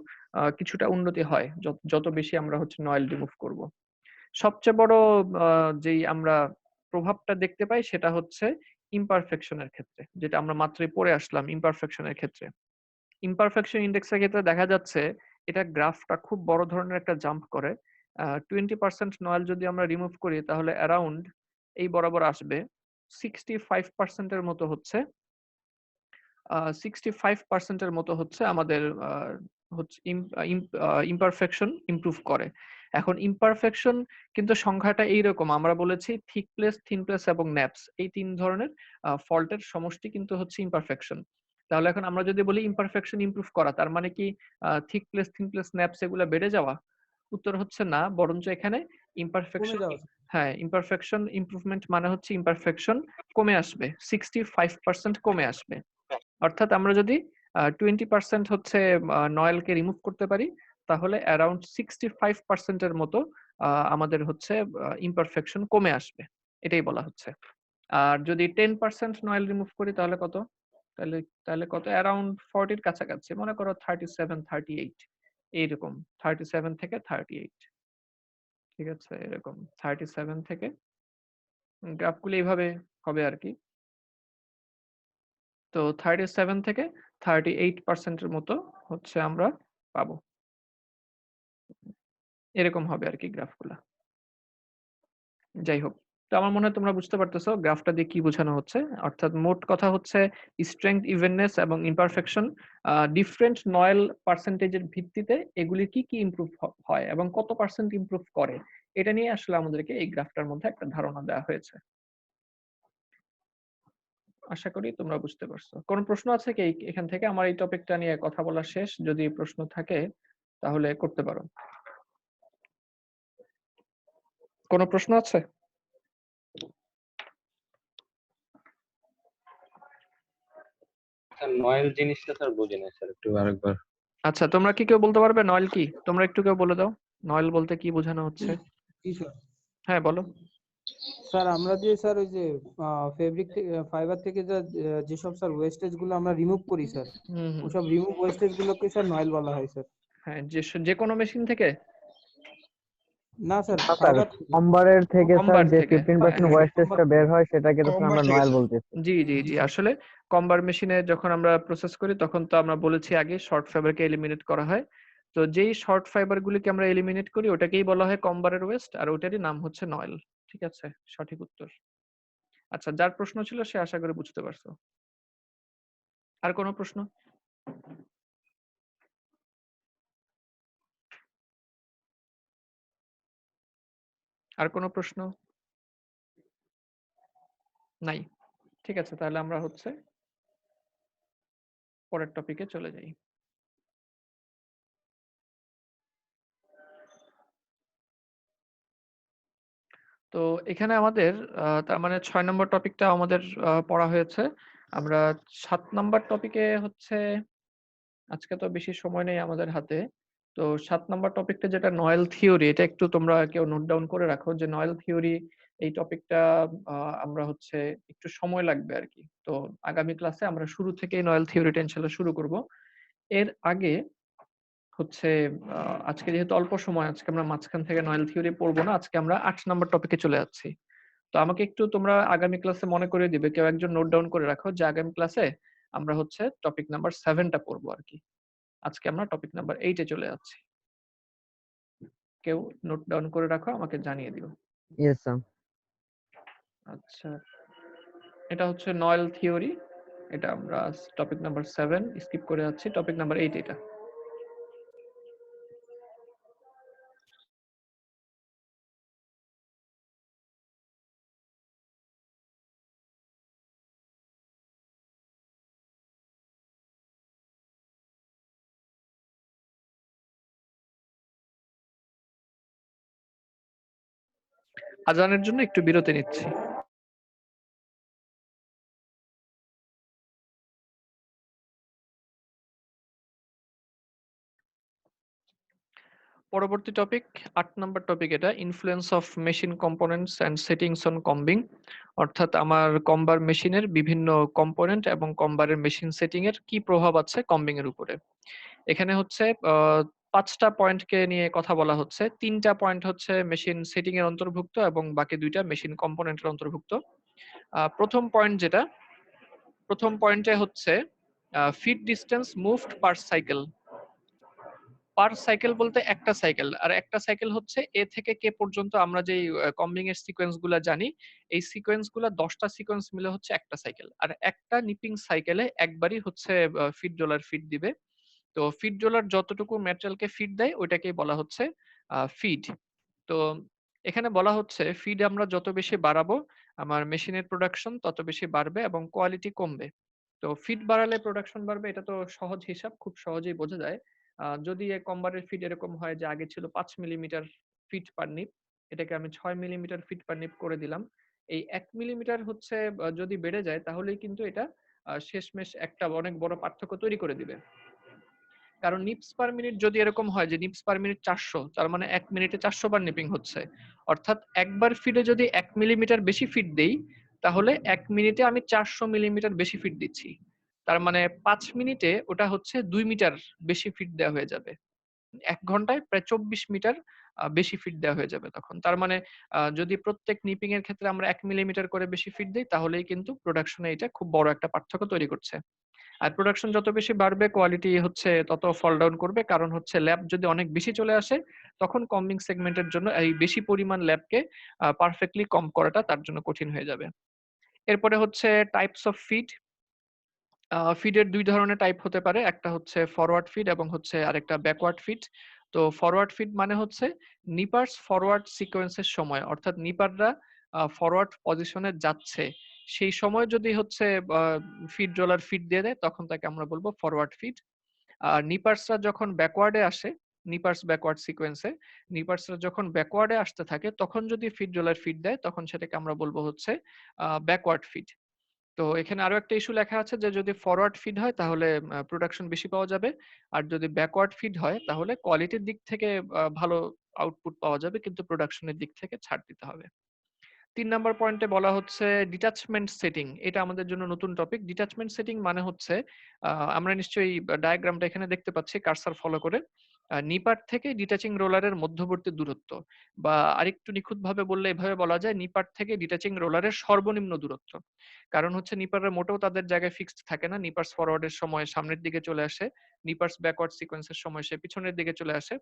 কিছুটা উন্নতি হয় যত বেশি আমরা হচ্ছে নয়েল রিমুভ করব। সবচেয়ে বড় যেই আমরা প্রভাবটা দেখতে পাই সেটা হচ্ছে ইমপারফেকশনের ক্ষেত্রে, যেটা আমরা মাত্রই পড়ে আসলাম। ইমপারফেকশনের ক্ষেত্রে, ইমপারফেকশন ইন্ডেক্সের ক্ষেত্রে দেখা যাচ্ছে এটা গ্রাফটা খুব বড় ধরনের একটা জাম্প করে। 20% নয়েল যদি আমরা রিমুভ করি, তাহলে অ্যারাউন্ড এই বরাবর আসবে 65% এর মতো হচ্ছে 65% এর মতো হচ্ছে আমাদের হচ্ছে ইমপারফেকশন ইমপ্রুভ করে। এখন ইমপারফেকশন কিন্তু সংখ্যাটা এইরকম, আমরা বলেছি থিক প্লেস, থিন প্লেস এবং ন্যাপস, এই তিন ধরনের ফল্টের সমষ্টি কিন্তু হচ্ছে ইমপারফেকশন। তাহলে এখন আমরা যদি বলি ইমপারফেকশন ইমপ্রুভ করা, তার মানে কি thick place, thin place, naps এগুলো বেড়ে যাওয়া? উত্তর হচ্ছে না, বরঞ্চ এখানে কমে ইমপারফেকশন, যাওয়া। হ্যাঁ ইমপারফেকশন ইমপ্রুভমেন্ট মানে হচ্ছে ইমপারফেকশন কমে আসবে, 65% কমে আসবে। অর্থাৎ আমরা যদি 20% হচ্ছে নয়েলকে রিমুভ করতে পারি, তাহলে অ্যারাউন্ড 65% এর মতো আমাদের হচ্ছে ইমপারফেকশন কমে আসবে, এটাই বলা হচ্ছে। আর যদি 10% নয়েল রিমুভ করি, তাহলে কত? তাহলে তাহলে কত অ্যারাউন্ড 40 এর কাছাকাছি, মনে করো 37 38 এইরকম, 37 থেকে 38, ঠিক আছে, এরকম 37 থেকে গ্রাফগুলো এইভাবে হবে আর কি। তো 37 থেকে 38% এর মতো হচ্ছে আমরা পাবো, এরকম হবে আর কি গ্রাফগুলা। যাই হোক, তো আমার মনে হয় তোমরা বুঝতে পারতেছো গ্রাফটা দিয়ে কি বোঝানো হচ্ছে। অর্থাৎ মোট কথা হচ্ছে স্ট্রেংথ, ইভেননেস এবং ইমপারফেকশন ডিফারেন্ট নয়েল পার্সেন্টেজের ভিত্তিতে এগুলি কি কি ইমপ্রুভ হয় এবং কত পার্সেন্ট ইমপ্রুভ করে, এটা নিয়ে আসলে আমাদেরকে এই গ্রাফটার মধ্যে একটা ধারণা দেওয়া হয়েছে। আশা করি তোমরা বুঝতে পারছো। কোনো প্রশ্ন আছে কি এখান থেকে? আমার এই টপিকটা নিয়ে কথা বলা শেষ, যদি প্রশ্ন থাকে তাহলে করতে পারো। কোনো প্রশ্ন আছে? স্যার নয়েল জিনিসটা স্যার বুঝি না স্যার, একটু আরেকবার। আচ্ছা, তোমরা কি কেউ বলতে পারবে নয়েল কি? তোমরা একটু কেউ বলে দাও নয়েল বলতে কি বোঝানো হচ্ছে। জি স্যার। হ্যাঁ বলো। স্যার আমরা যে স্যার ওই যে ফেব্রিক ফাইবার থেকে যেসব স্যার ওয়েস্টেজ গুলো আমরা রিমুভ করি স্যার, হুম হুম। ওসব রিমুভ ওয়েস্টেজ গুলোকে স্যার নয়েল বলা হয় স্যার। হ্যাঁ, যে কোনো মেশিন থেকে? না স্যার, স্যার ফাইবার কম্বারের থেকে স্যার কম্বার যে থেকে, 15% হ্যাঁ। ওয়েস্টেজটা বের হয় সেটাকে তো স্যার আমরা নয়েল বলতেছি। জি জি জি, আসলে কম্বার মেশিনে যখন আমরা প্রসেস করি তখন তো আমরা বলেছি আগে শর্ট ফাইবারকে এলিমিনেট করা হয়। তো যেই শর্ট ফাইবার গুলিকে আমরা এলিমিনেট করি ওটাকেই বলা হয় কম্বারের ওয়েস্ট, আর ওটারই নাম হচ্ছে নয়েল। ঠিক আছে, সঠিক উত্তর। আচ্ছা, যার প্রশ্ন ছিল সে আশা করি বুঝতে পারছো। আর কোনো প্রশ্ন? আর কোনো প্রশ্ন নাই? ঠিক আছে, তাহলে আমরা হচ্ছে পরের টপিকে চলে যাই। তো এখানে আমাদের তার মানে 6 নম্বর টপিকটা আমাদের পড়া হয়েছে। আমরা 7 নম্বর টপিকে হচ্ছে আজকে তো বেশি সময় নেই আমাদের হাতে। তো 7 নম্বর টপিকটা যেটা নয়েল থিওরি, এটা একটু তোমরা কেউ নোট ডাউন করে রাখো যে নয়েল থিওরি এই টপিকটা আমরা হচ্ছে একটু সময় লাগবে আরকি। তো আগামী ক্লাসে আমরা শুরু থেকেই নয়েল থিওরিটা ইনশাআল্লাহ শুরু করব। এর আগে হচ্ছে আজকে যেহেতু অল্প সময়, আজকে আমরা মাঝখান থেকে নয়েল থিওরি পড়বো না। আজকে আমরা 8 নম্বর টপিকে চলে যাচ্ছি। তো আমাকে একটু তোমরা আগামী ক্লাসে মনে করে দিবে, কেউ একজন নোট ডাউন করে রাখো যে আগামী ক্লাসে আমরা হচ্ছে টপিক নাম্বার 7 টা পড়বো আর কি। আজকে আমরা টপিক নাম্বার 8 এ চলে যাচ্ছি। কেউ নোট ডাউন করে রাখো, আমাকে জানিয়ে দিও। Yes sir. আচ্ছা, এটা হচ্ছে নয়েল থিওরি। এটা আমরা টপিক নাম্বার 7 স্কিপ করে যাচ্ছি, টপিক নাম্বার 8 এটা। আজানের জন্য একটু বিরতি নিচ্ছি। পরবর্তী টপিক 8 নাম্বার টপিক, এটা influence of machine components and settings on combing. অর্থাৎ আমার কম্বার মেশিনের বিভিন্ন কম্পোনেন্ট এবং কম্বারের মেশিন সেটিং এর কি প্রভাব আছে কম্বিং এর উপরে। এখানে হচ্ছে 5টা পয়েন্টকে নিয়ে কথা বলা হচ্ছে। 3টা পয়েন্ট হচ্ছে মেশিন সেটিং এর অন্তর্ভুক্ত এবং বাকি 2টা মেশিন কম্পোনেন্টের অন্তর্ভুক্ত। প্রথম পয়েন্টে হচ্ছে ফিট ডিসটেন্স মুভড পার সাইকেল। পার সাইকেল বলতে একটা সাইকেল, আর একটা সাইকেল হচ্ছে এ থেকে কে পর্যন্ত আমরা যেই কম্বিং এর সিকোয়েন্স গুলা জানি, এই সিকোয়েন্স গুলা 10টা সিকোয়েন্স মিলে হচ্ছে একটা সাইকেল। আর একটা নিপিং সাইকেলে একবারই হচ্ছে ফিট ডলার ফিট দিবে। তো ফিড রোলার যতটুকু ম্যাটেরিয়ালকে ফিড দেয় ওইটাকেই বলা হচ্ছে ফিড। তো এখানে বলা হচ্ছে ফিড আমরা যত বেশি বাড়াবো আমার মেশিনের প্রোডাকশন তত বেশি বাড়বে এবং কোয়ালিটি কমবে। তো ফিড বাড়ালে প্রোডাকশন বাড়বে, এটা তো সহজ হিসাব, খুব সহজেই বোঝা যায়। যদি কম্বারের ফিড এরকম হয় যে আগে ছিল 5 মিলিমিটার ফিট পার নিপ, এটাকে আমি 6 মিলিমিটার ফিট পার নিপ করে দিলাম। এই 1 মিলিমিটার হচ্ছে যদি বেড়ে যায় তাহলেই কিন্তু এটা শেষমেশ একটা অনেক বড় পার্থক্য তৈরি করে দিবে। কারণ নিপস পার মিনিট যদি এরকম হয় যে নিপস পার মিনিট 400, তার মানে 1 মিনিটে 400 বার নিপিং হচ্ছে। অর্থাৎ একবার ফিডে যদি 1 মিলিমিটার বেশি ফিড দেই তাহলে 1 মিনিটে আমি 400 মিলিমিটার বেশি ফিড দিচ্ছি। তার মানে 5 মিনিটে ওটা হচ্ছে 2 মিটার বেশি ফিট দেওয়া হয়ে যাবে। 1 ঘন্টায় প্রায় 24 মিটার বেশি ফিট দেওয়া হয়ে যাবে তখন। তার মানে যদি প্রত্যেক নিপিং এর ক্ষেত্রে আমরা 1 মিলিমিটার করে বেশি ফিট দেই তাহলেই কিন্তু প্রোডাকশনে এটা খুব বড় একটা পার্থক্য তৈরি করছে। আর প্রোডাকশন যত বেশি বাড়বে কোয়ালিটি হচ্ছে তত ফল ডাউন করবে। কারণ হচ্ছে ল্যাব যদি অনেক বেশি চলে আসে তখন কম্বিং সেগমেন্টের জন্য এই বেশি পরিমাণ ল্যাবকে পারফেক্টলি কম করাটা তার জন্য কঠিন হয়ে যাবে। এরপরে হচ্ছে টাইপস অফ ফিড। ফিডের ২ ধরনের টাইপ হতে পারে। একটা হচ্ছে ফরওয়ার্ড ফিড এবং হচ্ছে আরেকটা ব্যাকওয়ার্ড ফিড। তো ফরওয়ার্ড ফিড মানে হচ্ছে নিপার্স ফরওয়ার্ড সিকোয়েন্সের সময়, অর্থাৎ নিপাররা ফরওয়ার্ড পজিশনে যাচ্ছে সেই সময় যদি হচ্ছে ফিড রোলার ফিড দিয়ে দেয় তখন তাকে আমরা বলবো ফরওয়ার্ড ফিড। আর নিপার্সরা যখন ব্যাকওয়ার্ডে আসে, নিপার্স ব্যাকওয়ার্ড সিকোয়েন্সে নিপার্সরা যখন ব্যাকওয়ার্ডে আসতে থাকে তখন যদি ফিড রোলার ফিড দেয় তখন সেটাকে আমরা বলবো হচ্ছে ব্যাকওয়ার্ড ফিড। তো এখানে আরো একটা ইস্যু লেখা আছে যে যদি ফরওয়ার্ড ফিড হয় তাহলে প্রোডাকশন বেশি পাওয়া যাবে, আর যদি ব্যাকওয়ার্ড ফিড হয় তাহলে কোয়ালিটির দিক থেকে ভালো আউটপুট পাওয়া যাবে কিন্তু প্রোডাকশনের দিক থেকে ছাড় দিতে হবে। ৩ নাম্বার পয়েন্টে বলা হচ্ছে ডিটাচমেন্ট সেটিং। এটা আমাদের জন্য নতুন টপিক। ডিটাচমেন্ট সেটিং মানে হচ্ছে আমরা নিশ্চয়ই ডায়াগ্রামটা এখানে দেখতে পাচ্ছি কার্সর ফলো করে। নিপার থেকে ডিটাচিং রোলারের মধ্যবর্তী দূরত্ব, বা আরেকটু নিখুঁতভাবে বললে এভাবে বলা যায় নিপার থেকে ডিটাচিং রোলারের সর্বনিম্ন দূরত্ব। কারণ হচ্ছে নিপাররা মোটেও তাদের জায়গায় ফিক্সড থাকে না। নিপার্স ফরওয়ার্ডের সময় সামনের দিকে চলে আসে, নিপার্স ব্যাকওয়ার্ড সিকোয়েন্সের সময় সে পিছনের দিকে চলে আসে।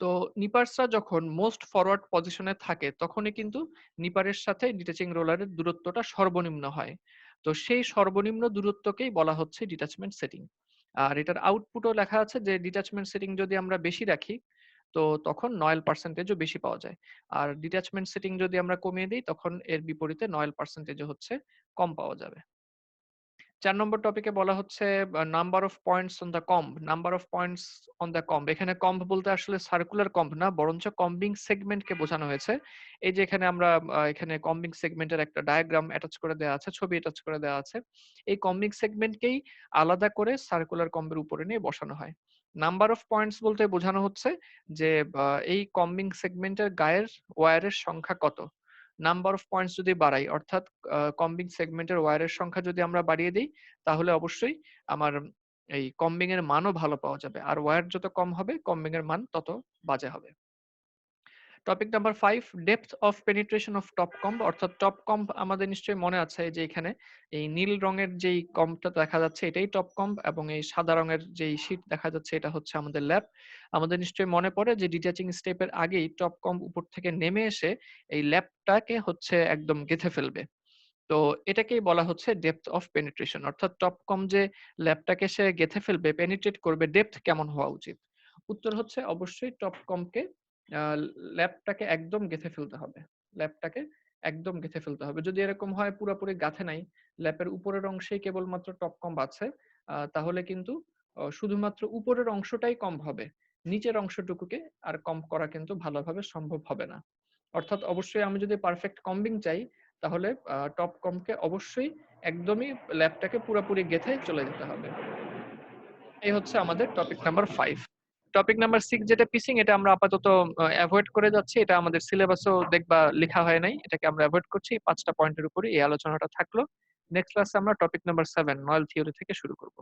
তো নিপার্সরা যখন মোস্ট ফরওয়ার্ড পজিশনে থাকে তখনই কিন্তু নিপারের সাথে ডিটাচিং রোলারের দূরত্বটা সর্বনিম্ন হয়। তো সেই সর্বনিম্ন দূরত্বকেই বলা হচ্ছে ডিটাচমেন্ট সেটিং। আর এটার আউটপুটও লেখা আছে যে ডিটাচমেন্ট সেটিং যদি আমরা বেশি রাখি তো তখন নয়েল পার্সেন্টেজও বেশি পাওয়া যায়, আর ডিটাচমেন্ট সেটিং যদি আমরা কমিয়ে দিই তখন এর বিপরীতে নয়েল পার্সেন্টেজও হচ্ছে কম পাওয়া যাবে। ৪ নম্বর টপিকে বলা হচ্ছে number of points on the comb. Number of points on the comb, এখানে কম্ব বলতে আসলে সার্কুলার কম্ব না, বরঞ্চ কম্বিং সেগমেন্টকে বোঝানো হয়েছে। এই যে এখানে আমরা এখানে কম্বিং সেগমেন্টের একটা ডায়াগ্রাম অ্যাটাচ করে দেওয়া আছে, ছবি অ্যাটাচ করে দেওয়া আছে। এই কম্বিং সেগমেন্টকেই আলাদা করে সার্কুলার কম্বের উপরে নিয়ে বসানো হয়। নাম্বার অফ পয়েন্টস বলতে বোঝানো হচ্ছে যে এই কম্বিং সেগমেন্টের গায়ের ওয়্যারের সংখ্যা কত। নাম্বার অফ পয়েন্টস যদি বাড়াই, অর্থাৎ কম্বিং সেগমেন্টের ওয়্যারের সংখ্যা যদি আমরা বাড়িয়ে দিই তাহলে অবশ্যই আমার এই কম্বিং এর মানও ভালো পাওয়া যাবে, আর ওয়্যার যত কম হবে কম্বিং এর মান তত বাজে হবে। Topic number 5, depth of penetration of top comb. অর্থাৎ টপ কম্ব আমাদের নিশ্চয়ই মনে আছে যে এখানে এই নীল রঙের যেই কম্বটা দেখা যাচ্ছে এটাই টপ কম্ব, এবং এই সাদা রঙের যেই শীট দেখা যাচ্ছে এটা হচ্ছে আমাদের ল্যাব। আমাদের নিশ্চয়ই মনে পড়ে যে ডিটাচিং স্টেপের আগেই টপ কম্ব উপর থেকে নেমে এসে এই ল্যাবটাকে হচ্ছে একদম গেঁথে ফেলবে। তো এটাকেই বলা হচ্ছে ডেপথ অফ পেনিট্রেশন, অর্থাৎ টপ কম যে ল্যাবটাকে সে গেঁথে ফেলবে, পেনিট্রেট করবে, ডেপথ কেমন হওয়া উচিত? উত্তর হচ্ছে অবশ্যই টপ কমকে ল্যাবটাকে একদম গেঁথে ফেলতে হবে। ল্যাবটাকে একদম গেঁথে ফেলতে হবে। যদি এরকম হয় পুরোপুরি গাঁথে নাই, ল্যাপের উপরের অংশেই কেবলমাত্র টপ কম আছে, তাহলে কিন্তু শুধুমাত্র উপরের অংশটাই কম হবে, নিচের অংশটুকুকে আর কম করা কিন্তু ভালোভাবে সম্ভব হবে না। অর্থাৎ অবশ্যই আমি যদি পারফেক্ট কম্বিং চাই তাহলে টপ কমকে অবশ্যই একদমই ল্যাবটাকে পুরোপুরি গেঁথে চলে যেতে হবে। এই হচ্ছে আমাদের টপিক নাম্বার 5। টপিক নাম্বার 6 যেটা পিচিং, এটা আমরা আপাতত অ্যাভয়েড করে যাচ্ছি। এটা আমাদের সিলেবাসেও দেখবা লেখা হয় নাই, এটাকে আমরা অ্যাভয়েড করছি। 5টা পয়েন্টের উপরে এই আলোচনাটা থাকলো। নেক্সট ক্লাসে আমরা টপিক নাম্বার 7 নয়েল থিওরি থেকে শুরু করব।